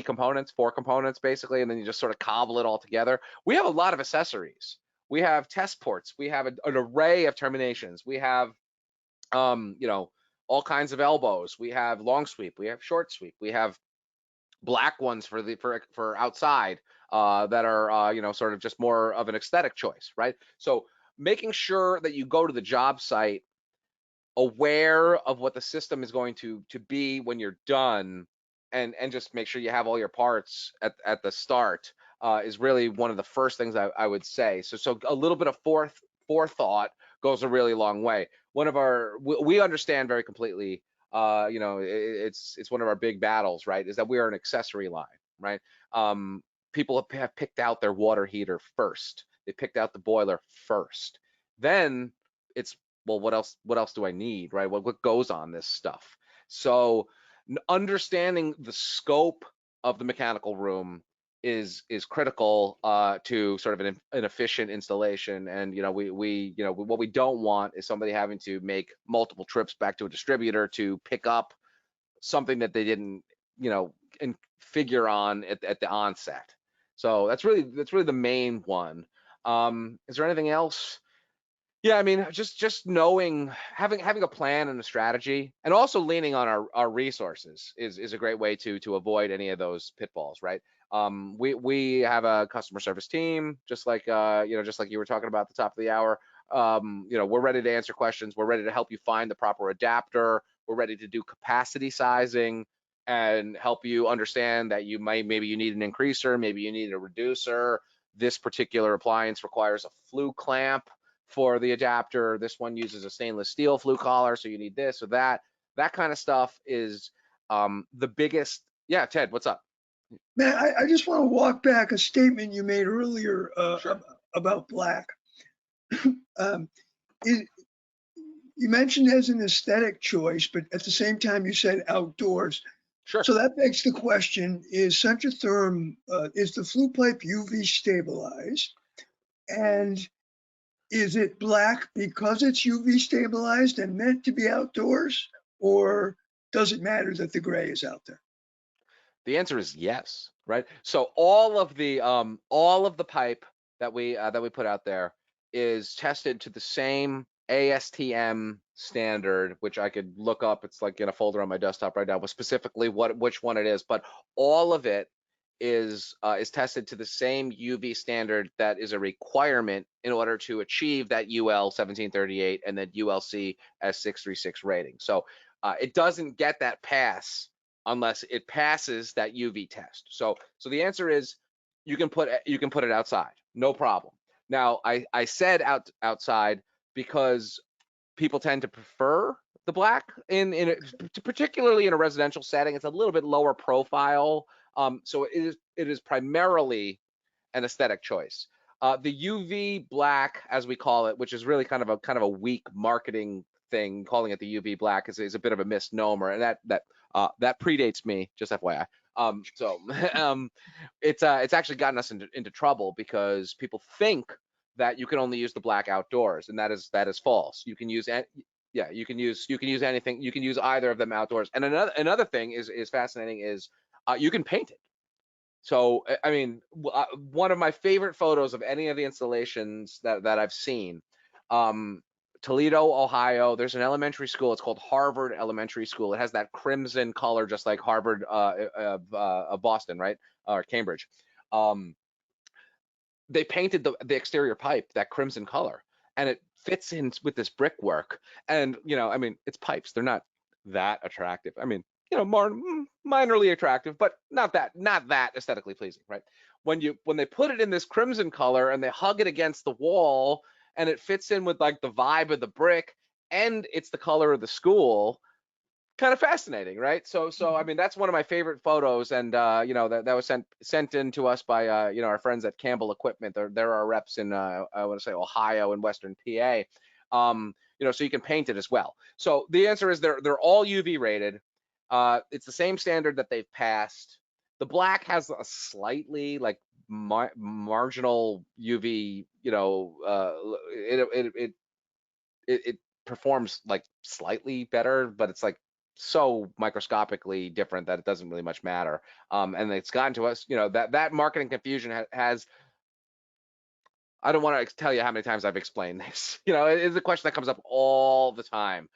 components basically, and then you just sort of cobble it all together. We have a lot of accessories. We have test ports, we have an array of terminations, we have all kinds of elbows, we have long sweep, we have short sweep, we have black ones for outside that are sort of just more of an aesthetic choice, right? So making sure that you go to the job site aware of what the system is going to be when you're done, and just make sure you have all your parts at the start is really one of the first things I would say. So a little bit of forethought goes a really long way. We understand very completely, it's one of our big battles, right? Is that we are an accessory line, right? People have picked out their water heater first. They picked out the boiler first. Then it's, well, what else do I need, right? What goes on this stuff? So understanding the scope of the mechanical room is critical to sort of an efficient installation. And what we don't want is somebody having to make multiple trips back to a distributor to pick up something that they didn't and figure on at the onset. So that's really the main one. Is there anything else? Yeah, just knowing, having a plan and a strategy, and also leaning on our resources is a great way to avoid any of those pitfalls, right? We have a customer service team, just like you were talking about at the top of the hour. We're ready to answer questions. We're ready to help you find the proper adapter. We're ready to do capacity sizing and help you understand that maybe you need an increaser, maybe you need a reducer. This particular appliance requires a flue clamp for the adapter. This one uses a stainless steel flue collar, so you need this or that. That kind of stuff is the biggest. Yeah, Ted, what's up? Man, I just want to walk back a statement you made earlier Sure. about black. You mentioned as an aesthetic choice, but at the same time you said outdoors. Sure. So that begs the question: is Centrotherm, is the flue pipe UV stabilized, and is it black because it's UV stabilized and meant to be outdoors, or does it matter that the gray is out there? The answer is yes, right? So all of the pipe that we put out there is tested to the same ASTM standard, which I could look up. It's like in a folder on my desktop right now, but specifically which one it is. But all of it is tested to the same UV standard that is a requirement in order to achieve that UL 1738 and that ULC S636 rating. So it doesn't get that pass unless it passes that UV test. So the answer is you can put it outside, no problem. Now I said outside because people tend to prefer the black particularly in a residential setting. It's a little bit lower profile. So it is primarily an aesthetic choice. The UV black, as we call it, which is really kind of a weak marketing thing, calling it the UV black is a bit of a misnomer, and that predates me, just FYI. So it's actually gotten us into trouble because people think that you can only use the black outdoors, and that is false. You can use you can use anything. You can use either of them outdoors. And another thing is fascinating is you can paint it. So I mean, one of my favorite photos of any of the installations that I've seen, Toledo, Ohio. There's an elementary school. It's called Harvard Elementary School. It has that crimson color, just like Harvard of Boston, right, or Cambridge. They painted the exterior pipe that crimson color, and it fits in with this brickwork. And I mean, it's pipes. They're not that attractive. I mean, more minorly attractive, but not that aesthetically pleasing, right? When they put it in this crimson color and they hug it against the wall, and it fits in with like the vibe of the brick, and it's the color of the school. Kind of fascinating, right? So I mean, that's one of my favorite photos, and that was sent in to us by our friends at Campbell Equipment. They're our reps in I want to say Ohio and Western PA. So you can paint it as well. So the answer is they're all UV rated. It's the same standard that they've passed. The black has a slightly like marginal UV. It performs like slightly better, but it's like so microscopically different that it doesn't really much matter. And it's gotten to us, that marketing confusion has. I don't want to tell you how many times I've explained this. It's a question that comes up all the time.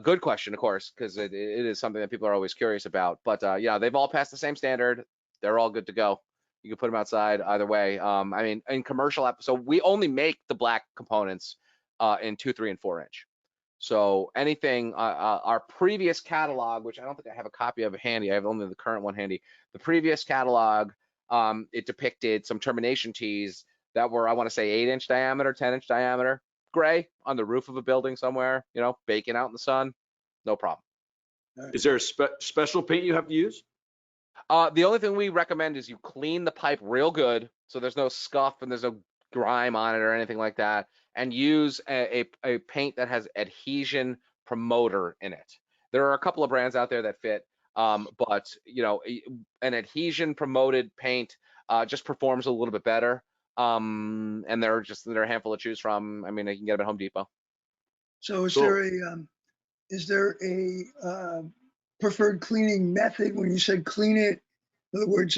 Good question, of course, because it is something that people are always curious about. But they've all passed the same standard. They're all good to go. You can put them outside either way. I mean, in commercial, so we only make the black components in 2, 3, and 4 inch. So anything, our previous catalog, which I don't think I have a copy of handy, I have only the current one handy. The previous catalog, it depicted some termination tees that were, I want to say, 8-inch diameter, 10-inch diameter, gray on the roof of a building somewhere, baking out in the sun, no problem. Is there a special paint you have to use? The only thing we recommend is you clean the pipe real good, so there's no scuff and there's no grime on it or anything like that, and use a paint that has adhesion promoter in it. There are a couple of brands out there that fit, but an adhesion promoted paint just performs a little bit better. And there are a handful to choose from. I mean, you can get them at Home Depot. So is Cool. there a preferred cleaning method when you said clean it? In other words,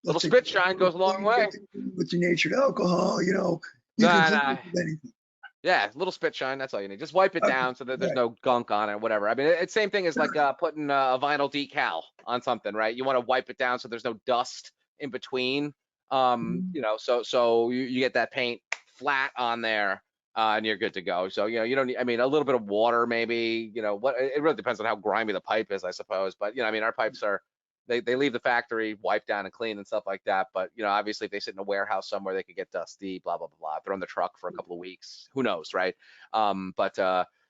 Little spit shine goes a long way. With denatured alcohol, you can Nah. clean it with anything. Yeah, little spit shine. That's all you need. Just wipe it down so that there's no gunk on it, whatever. I mean, it's same thing as like putting a vinyl decal on something, right? You want to wipe it down so there's no dust in between. So you get that paint flat on there, and you're good to go. So you don't need. I mean, a little bit of water, maybe. It really depends on how grimy the pipe is, I suppose. But I mean, our pipes are. They leave the factory wiped down and clean and stuff like that. But obviously, if they sit in a warehouse somewhere, they could get dusty. Blah blah blah blah. If they're on the truck for a couple of weeks, who knows, right?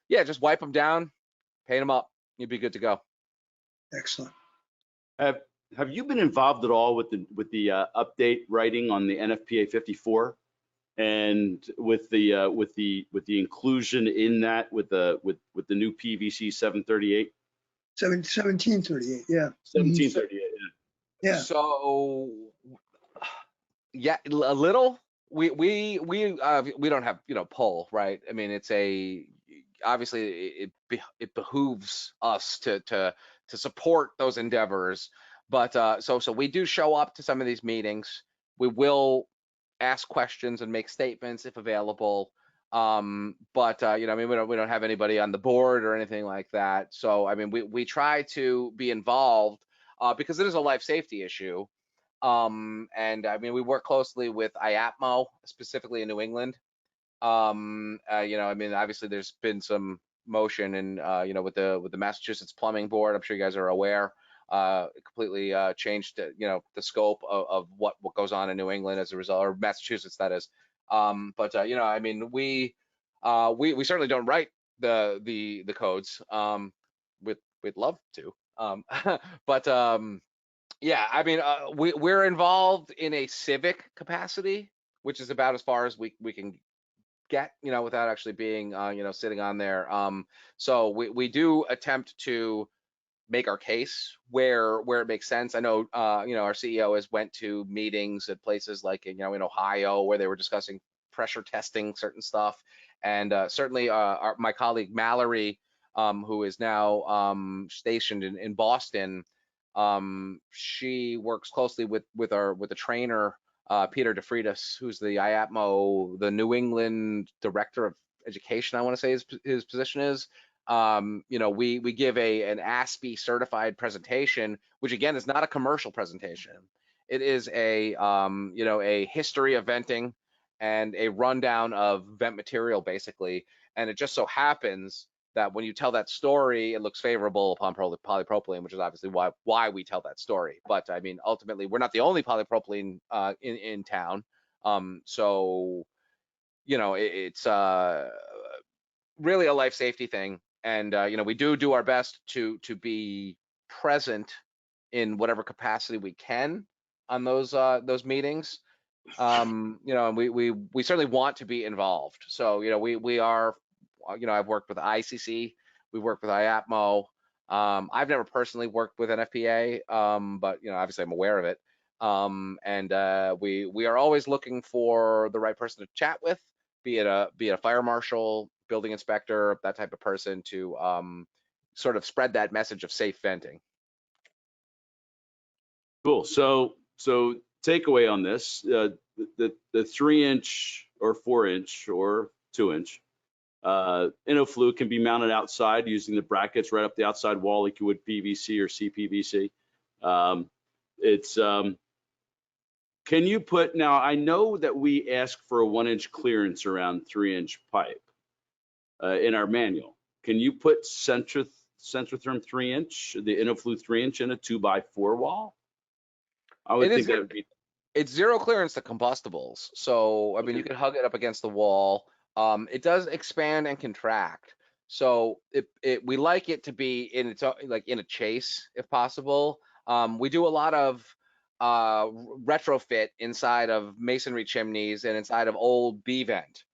Just wipe them down, paint them up. You'd be good to go. Excellent. Have you been involved at all with the update writing on the NFPA 54, and with the inclusion in that with the new PVC 738? 1738, yeah. 1738. Yeah. So yeah, a little. We don't have pull, right? I mean, it's obviously it behooves us to support those endeavors, but so we do show up to some of these meetings. We will ask questions and make statements if available. I mean, we don't have anybody on the board or anything like that. So I mean, we try to be involved because it is a life safety issue. And I mean, we work closely with IAPMO, specifically in New England. I mean, obviously there's been some motion and with the Massachusetts Plumbing Board. I'm sure you guys are aware. It completely changed the scope of what goes on in New England as a result, or Massachusetts, that is. I mean, we certainly don't write the codes. We'd love to, but Yeah, I mean, we're involved in a civic capacity, which is about as far as we can get, without actually being, sitting on there. So we do attempt to make our case where it makes sense. I know, our CEO has went to meetings at places like, in Ohio, where they were discussing pressure testing certain stuff, and certainly my colleague Mallory, who is now stationed in Boston, she works closely with the trainer, Peter DeFreitas, who's the IAPMO, the New England Director of Education, I want to say his position is. We give an ASPE certified presentation, which again is not a commercial presentation. It is a history of venting and a rundown of vent material, basically. And it just so happens that when you tell that story, it looks favorable upon polypropylene, which is obviously why we tell that story. But I mean, ultimately, we're not the only polypropylene in town. So it's really a life safety thing. And we do our best to be present in whatever capacity we can on those meetings. And we certainly want to be involved. So we are, I've worked with ICC, we've worked with IAPMO. I've never personally worked with NFPA, but obviously I'm aware of it. And we are always looking for the right person to chat with, be it a fire marshal, building inspector, that type of person, to sort of spread that message of safe venting. Cool. So takeaway on this, the 3-inch or 4-inch or 2-inch InnoFlu can be mounted outside using the brackets right up the outside wall like you would PVC or CPVC. Can you put, now I know that we ask for a 1-inch clearance around 3-inch pipe in our manual. Can you put Centrotherm 3-inch, the InnoFlu 3-inch in a 2x4 wall? I would think that would be. It's zero clearance to combustibles. So, I mean, you can hug it up against the wall. It does expand and contract. So we like it to be in its own, like in a chase, if possible. We do a lot of retrofit inside of masonry chimneys and inside of old B-vent,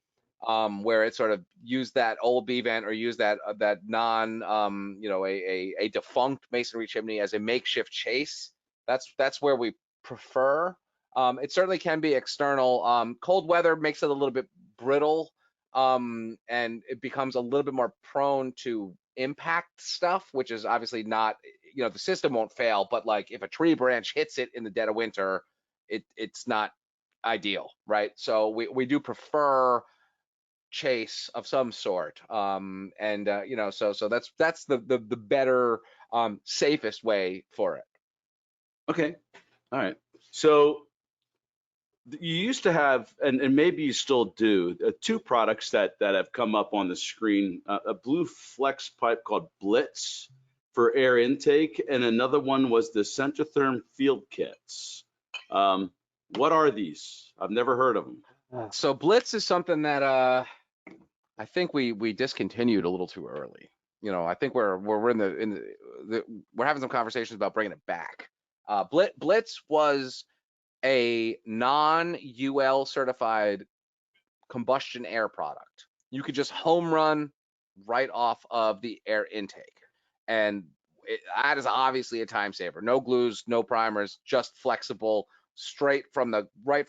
where it sort of use that old B-vent or use that non, a defunct masonry chimney as a makeshift chase. That's where we prefer. It certainly can be external. Cold weather makes it a little bit brittle, and it becomes a little bit more prone to impact stuff, which is obviously not, the system won't fail, but like if a tree branch hits it in the dead of winter, it's not ideal, right? So we do prefer chase of some sort, so that's the better, safest way for it. Okay, all right. So you used to have, and maybe you still do, 2 products that have come up on the screen, a blue flex pipe called Blitz for air intake, and another one was the Centrotherm field kits. What are these? I've never heard of them. So Blitz is something that I think we discontinued a little too early. I think we're having some conversations about bringing it back. Blitz was a non-UL certified combustion air product. You could just home run right off of the air intake, and that is obviously a time saver. No glues, no primers, just flexible, straight from the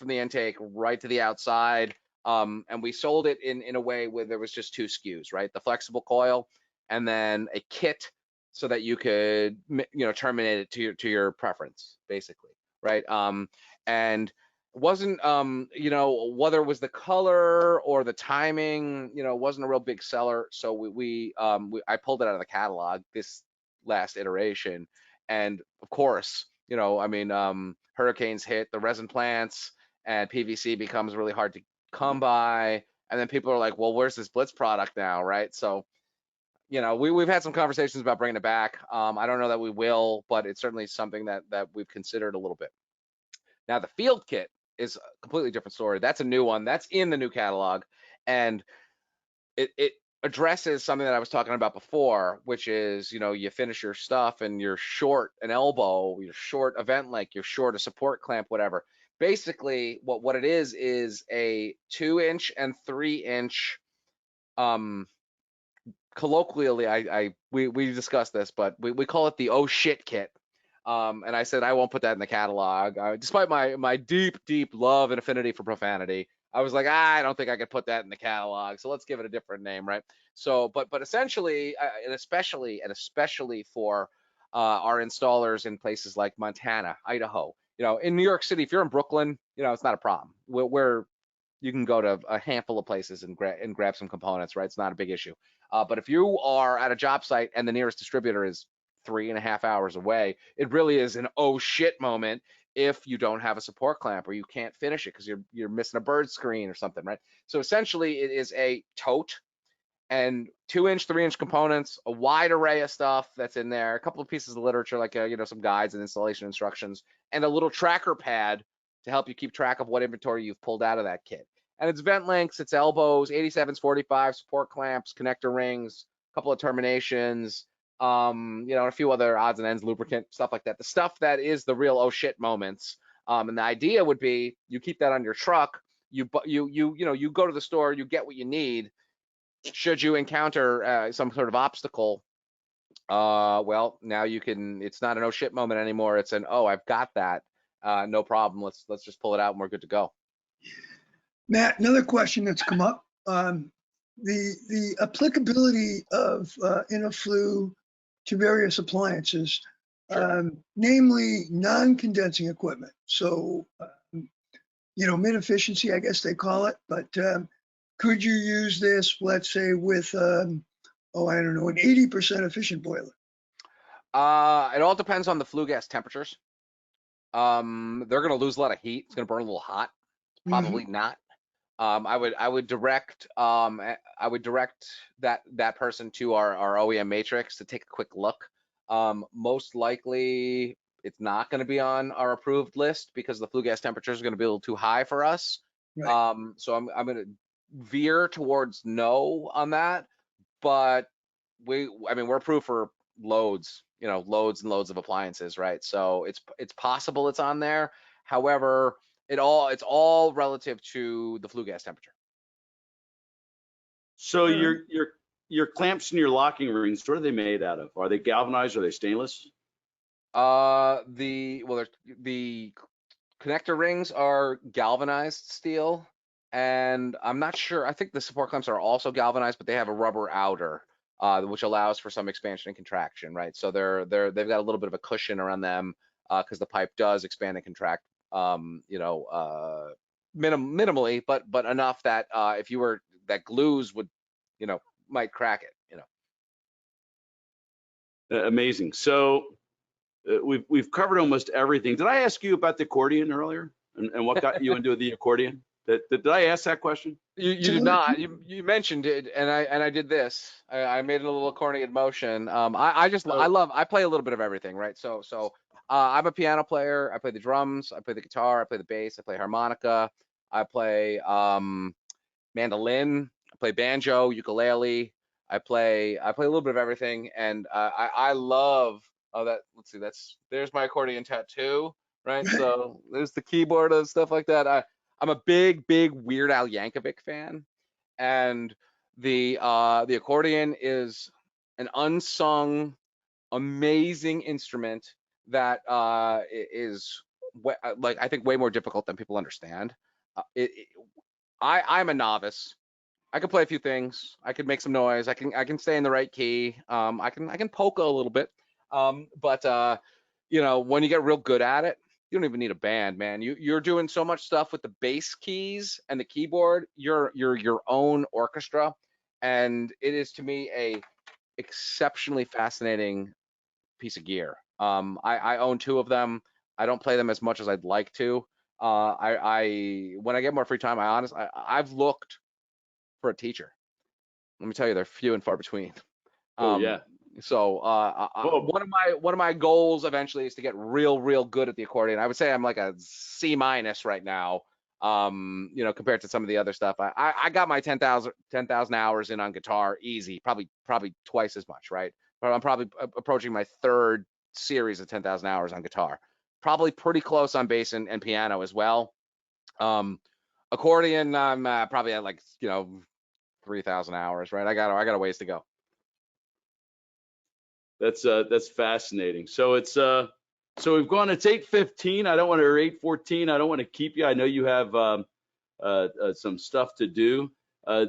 intake right to the outside. And we sold it in a way where there was just 2 SKUs, right? The flexible coil, and then a kit so that you could terminate it to your preference, basically, right? And it wasn't, whether it was the color or the timing, it wasn't a real big seller. So I pulled it out of the catalog this last iteration, and of course, hurricanes hit, the resin plants, and PVC becomes really hard to come by, and then people are like, well, where's this Blitz product now, right? So we've had some conversations about bringing it back. I don't know that we will, but it's certainly something that we've considered a little bit. Now the field kit is a completely different story. That's a new one that's in the new catalog, and it addresses something that I was talking about before, which is, you finish your stuff and you're short an elbow, you're short a vent leg, you're short a support clamp, whatever. Basically, what it is a 2-inch and 3-inch, colloquially, we discussed this, but we call it the oh shit kit. And I said I won't put that in the catalog, despite my deep love and affinity for profanity. I was like, I don't think I could put that in the catalog, so let's give it a different name, right? So, but essentially, and especially for our installers in places like Montana, Idaho, in New York City, if you're in Brooklyn, it's not a problem. Where you can go to a handful of places and grab some components, right? It's not a big issue. But if you are at a job site and the nearest distributor is 3.5 hours away, it really is an oh shit moment if you don't have a support clamp or you can't finish it because you're missing a bird screen or something, right? So essentially, it is a tote and 2-inch, 3-inch components, a wide array of stuff that's in there, a couple of pieces of literature like some guides and installation instructions, and a little tracker pad to help you keep track of what inventory you've pulled out of that kit. And it's vent lengths, it's elbows, 87s, 45, support clamps, connector rings, a couple of terminations, a few other odds and ends, lubricant, stuff like that. The stuff that is the real oh shit moments. And the idea would be you keep that on your truck. You go to the store, you get what you need. Should you encounter some sort of obstacle, well, now you can. It's not an oh shit moment anymore. It's an oh, I've got that. No problem. Let's just pull it out and we're good to go. Matt, another question that's come up, the applicability of Interflu to various appliances, Sure. namely non-condensing equipment. So, mid efficiency, I guess they call it, but could you use this, let's say, with, I don't know, an 80% efficient boiler? It all depends on the flue gas temperatures. They're going to lose a lot of heat. It's going to burn a little hot. Probably not. I would direct that person to our OEM matrix to take a quick look. Most likely, it's not going to be on our approved list because the flue gas temperatures are going to be a little too high for us. Right. So I'm going to veer towards no on that. But we're approved for loads and loads of appliances, right? So it's possible it's on there. However, it's all relative to the flue gas temperature. So your clamps and your locking rings, what are they made out of? Are they galvanized? Are they stainless? The connector rings are galvanized steel, and I'm not sure. I think the support clamps are also galvanized, but they have a rubber outer, which allows for some expansion and contraction, right? So they've got a little bit of a cushion around them because the pipe does expand and contract, minimally, but enough that if you were that glues would, might crack it, Amazing. So we've covered almost everything. Did I ask you about the accordion earlier and what got you into the accordion? Did I ask that question? You did not. You mentioned it, and I did this. I made a little accordion motion. I play a little bit of everything, right? So I'm a piano player. I play the drums. I play the guitar. I play the bass. I play harmonica. I play mandolin. I play banjo, ukulele. I play a little bit of everything, and I love. Oh, let's see. There's my accordion tattoo, right? So there's the keyboard and stuff like that. I'm a big Weird Al Yankovic fan, and the accordion is an unsung, amazing instrument that is I think way more difficult than people understand. I'm a novice. I can play a few things. I can make some noise. I can stay in the right key. I can polka a little bit. But when you get real good at it, you don't even need a band, man. You're doing so much stuff with the bass keys and the keyboard. You're your own orchestra, and it is to me a exceptionally fascinating piece of gear. I own 2 of them. I don't play them as much as I'd like to. When I get more free time, I've looked for a teacher. Let me tell you, they're few and far between. Oh yeah. So one of my goals eventually is to get real good at the accordion. I would say I'm like a C- right now. You know, compared to some of the other stuff. I got my 10,000 hours in on guitar easy, probably twice as much, right? But I'm probably approaching my third series of 10,000 hours on guitar. Probably pretty close on bass and piano as well. Accordion, I'm probably at like, you know, 3,000 hours, right? I got a ways to go. That's fascinating. So so we've gone, it's 8:15. I don't want to, or 8:14. I don't want to keep you. I know you have some stuff to do.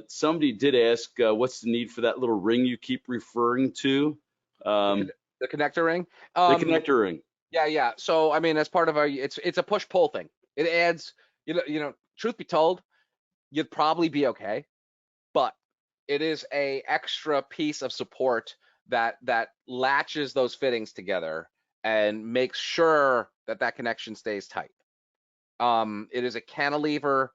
Somebody did ask, what's the need for that little ring you keep referring to? The connector ring. The connector ring. Yeah. So I mean, as part of it's a push-pull thing. It adds, you know, truth be told, you'd probably be okay, but it is a extra piece of support that latches those fittings together and makes sure that connection stays tight. It is a cantilever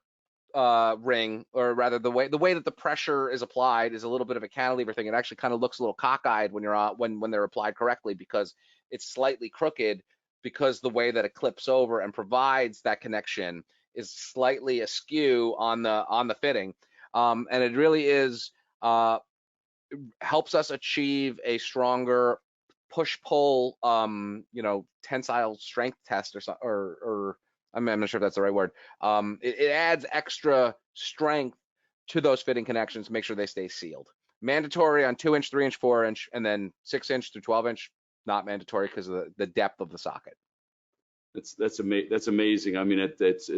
ring, or rather the way that the pressure is applied is a little bit of a cantilever thing. It actually kind of looks a little cockeyed when you're when they're applied correctly, because it's slightly crooked, because the way that it clips over and provides that connection is slightly askew on the fitting. And it really is helps us achieve a stronger push-pull, you know, tensile strength test or I'm not sure if that's the right word. It adds extra strength to those fitting connections to make sure they stay sealed. Mandatory on 2-inch, 3-inch, 4-inch, and then 6-inch through 12-inch, not mandatory because of the depth of the socket. That's amazing. I mean, it's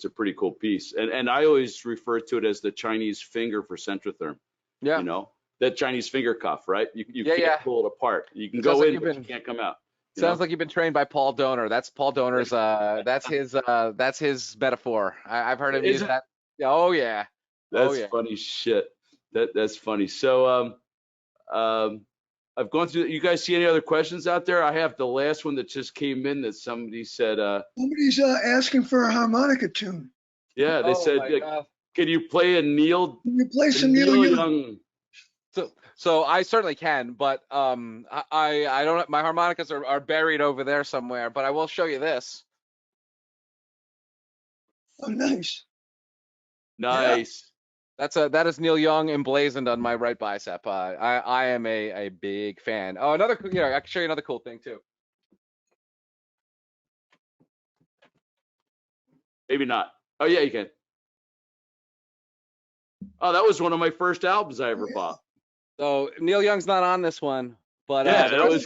a pretty cool piece. And I always refer to it as the Chinese finger for Centrotherm. Yeah. You know, that Chinese finger cuff, right? You Yeah, can't pull it apart. You can go in, but you can't come out. Sounds like you've been trained by Paul Donor. That's Paul Donor's. That's his metaphor. I've heard him use that. Oh yeah. That's funny shit. That's funny. So I've gone through. You guys see any other questions out there? I have the last one that just came in that somebody said. Somebody's asking for a harmonica tune. Yeah, they said, can you play a Neil? Can you play some Neil Young? So I certainly can, but I don't. My harmonicas are buried over there somewhere. But I will show you this. Oh, nice. Nice. Yeah. That is Neil Young emblazoned on my right bicep. I am a big fan. Oh, another, I can show you another cool thing too. Maybe not. Oh yeah, you can. Oh, that was one of my first albums I ever bought. So Neil Young's not on this one, but yeah, that was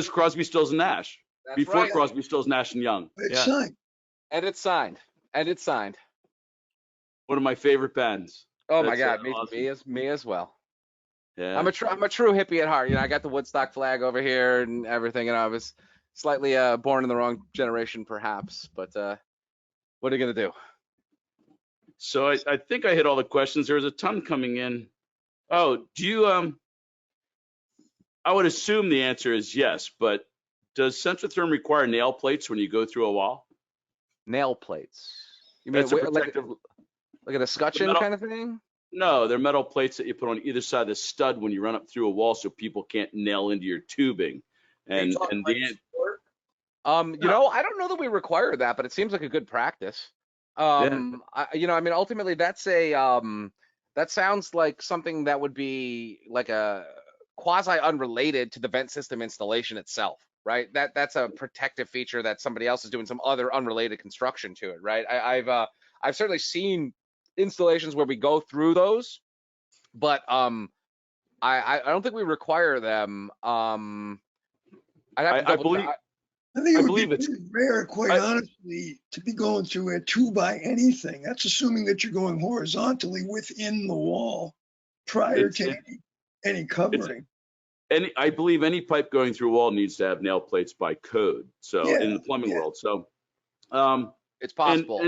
Crosby, Stills and Nash. That's before right. Crosby, Stills, Nash and Young. It's signed. And it's signed. And it's signed. One of my favorite bands. Oh my God, me as well. Yeah. I'm a true hippie at heart. You know, I got the Woodstock flag over here and everything, and I was slightly born in the wrong generation, perhaps. But what are you gonna do? So I think I hit all the questions. There was a ton coming in. Oh, do you I would assume the answer is yes, but does Centrotherm require nail plates when you go through a wall? Nail plates. You mean like an escutcheon kind of thing? No, they're metal plates that you put on either side of the stud when you run up through a wall, so people can't nail into your tubing. And you know, I don't know that we require that, but it seems like a good practice. I mean, ultimately, that's that sounds like something that would be like a quasi unrelated to the vent system installation itself, right? That's a protective feature that somebody else is doing some other unrelated construction to it, right? I've certainly seen installations where we go through those, but I don't think we require them. I believe it would be rare, quite honestly, to be going through a 2x anything. That's assuming that you're going horizontally within the wall prior to any covering. I believe any pipe going through a wall needs to have nail plates by code. So in the plumbing world, so it's possible.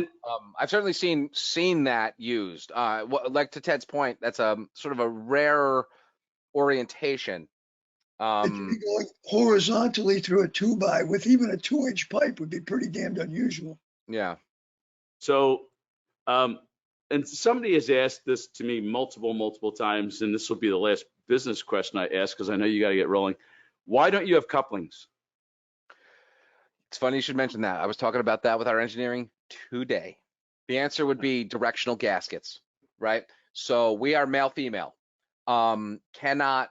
I've certainly seen that used. Like to Ted's point, that's a sort of a rare orientation. That you'd be going horizontally through a 2x with even a 2-inch pipe would be pretty damned unusual. Yeah. So, and somebody has asked this to me multiple times, and this will be the last business question I ask because I know you got to get rolling. Why don't you have couplings? It's funny you should mention that. I was talking about that with our engineering today. The answer would be directional gaskets, right? So we are male female. Cannot.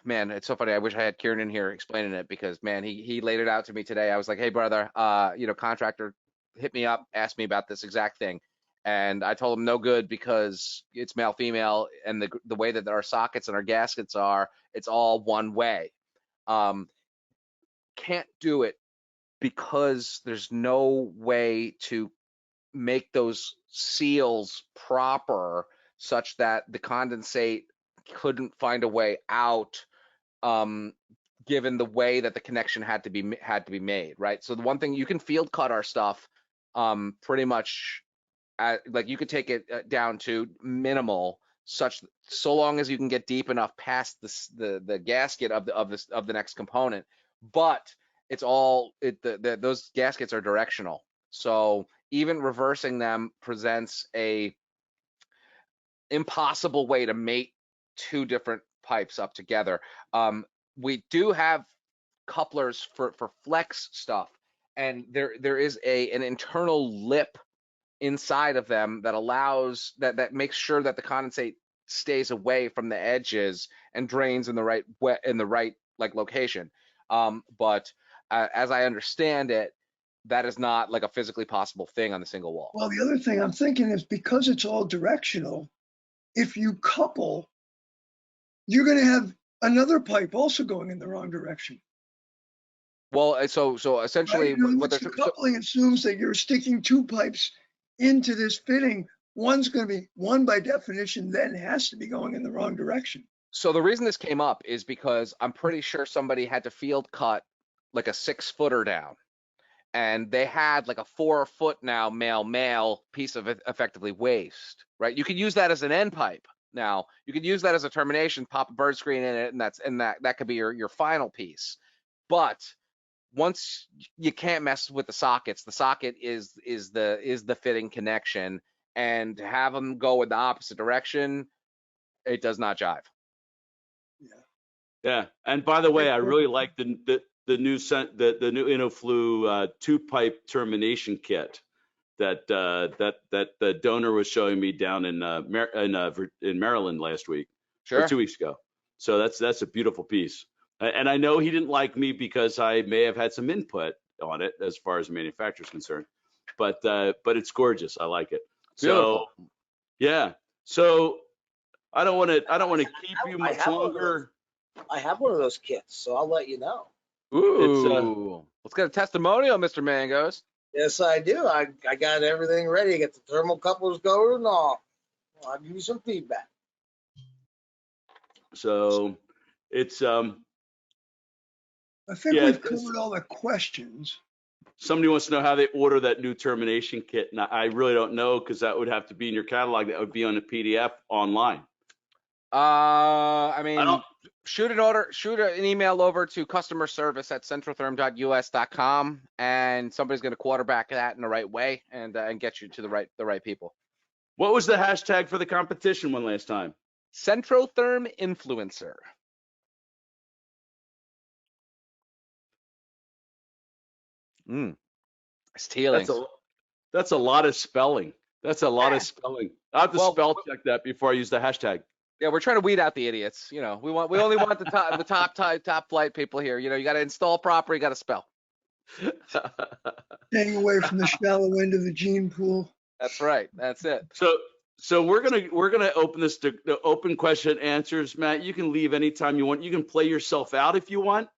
Man, it's so funny. I wish I had Kieran in here explaining it because man, he laid it out to me today. I was like, hey brother, contractor hit me up, asked me about this exact thing, and I told him no good because it's male female, and the way that our sockets and our gaskets are, it's all one way. Can't do it because there's no way to make those seals proper such that the condensate couldn't find a way out, given the way that the connection had to be made, right? So the one thing, you can field cut our stuff pretty much like you could take it down to minimal, so long as you can get deep enough past the gasket of the next component. But it's all those gaskets are directional, so even reversing them presents a impossible way to mate two different pipes up together. We do have couplers for flex stuff, and there is an internal lip inside of them that allows that makes sure that the condensate stays away from the edges and drains in the right like location. But as I understand it, that is not like a physically possible thing on the single wall. Well, the other thing I'm thinking is because it's all directional, if you couple, you're going to have another pipe also going in the wrong direction. Well, so essentially, Right? In other what words, they're the coupling assumes that you're sticking two pipes into this fitting. One by definition then has to be going in the wrong direction. so the reason this came up is because I'm pretty sure somebody had to field cut like a 6-footer down, and they had like a 4-foot now male piece of effectively waste, right? You could use that as an end pipe. Now you could use that as a termination, pop a bird screen in it, and that could be your final piece. But once you can't mess with the sockets, the socket is the fitting connection, and to have them go in the opposite direction, it does not jive. Yeah. And by the way, I really like the new InnoFlu 2-pipe termination kit that the donor was showing me down in Maryland last week or 2 weeks ago. So that's a beautiful piece. And I know he didn't like me because I may have had some input on it as far as the manufacturer is concerned, but it's gorgeous. I like it. Beautiful. So yeah. So I don't want to keep you much longer. I have one of those kits, so I'll let you know. Ooh, let's get a testimonial, Mr. Mangos. Yes, I do. I got everything ready. I got the thermal couplers going and all. I'll give you some feedback. So it's I think we've covered all the questions. Somebody wants to know how they order that new termination kit, and I really don't know because that would have to be in your catalog. That would be on a PDF online. I mean, shoot an email over to customer service at centrotherm.us.com, and somebody's going to quarterback that in the right way and get you to the right people. What was the hashtag for the competition one last time? Centrotherm influencer. Stealing. That's a lot of spelling. That's a lot of spelling. I have to spell check that before I use the hashtag. Yeah, we're trying to weed out the idiots. You know, we only want the top flight people here. You know, you got to install proper. You got to spell. Staying away from the shallow end of the gene pool. That's right. That's it. So we're gonna open this to the open question and answers. Matt, you can leave anytime you want. You can play yourself out if you want.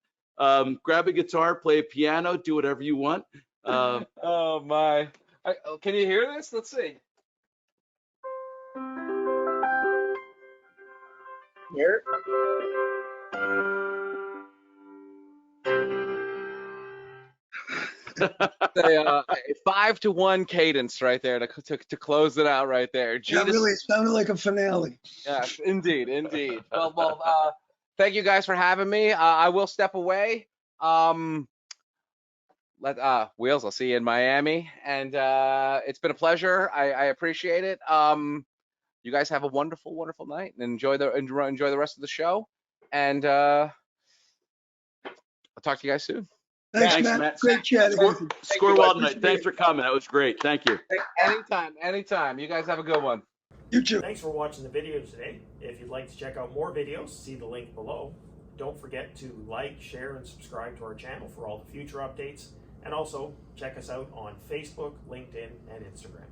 Grab a guitar, play a piano, do whatever you want. Oh my! Can you hear this? Let's see. Here. A 5-to-1 cadence right there to close it out right there. Yeah, really, it sounded like a finale. Yes, indeed. Well, thank you guys for having me. I will step away. Wheels, I'll see you in Miami, and it's been a pleasure. I appreciate it. You guys have a wonderful, wonderful night, and enjoy the rest of the show. And I'll talk to you guys soon. Thanks, Thanks, Matt. Matt. Great chatting with you. Score well tonight. Thanks for coming. That was great. Thank you. Anytime. You guys have a good one. You too. Thanks for watching the video today. If you'd like to check out more videos, see the link below. Don't forget to like, share, and subscribe to our channel for all the future updates. And also check us out on Facebook, LinkedIn, and Instagram.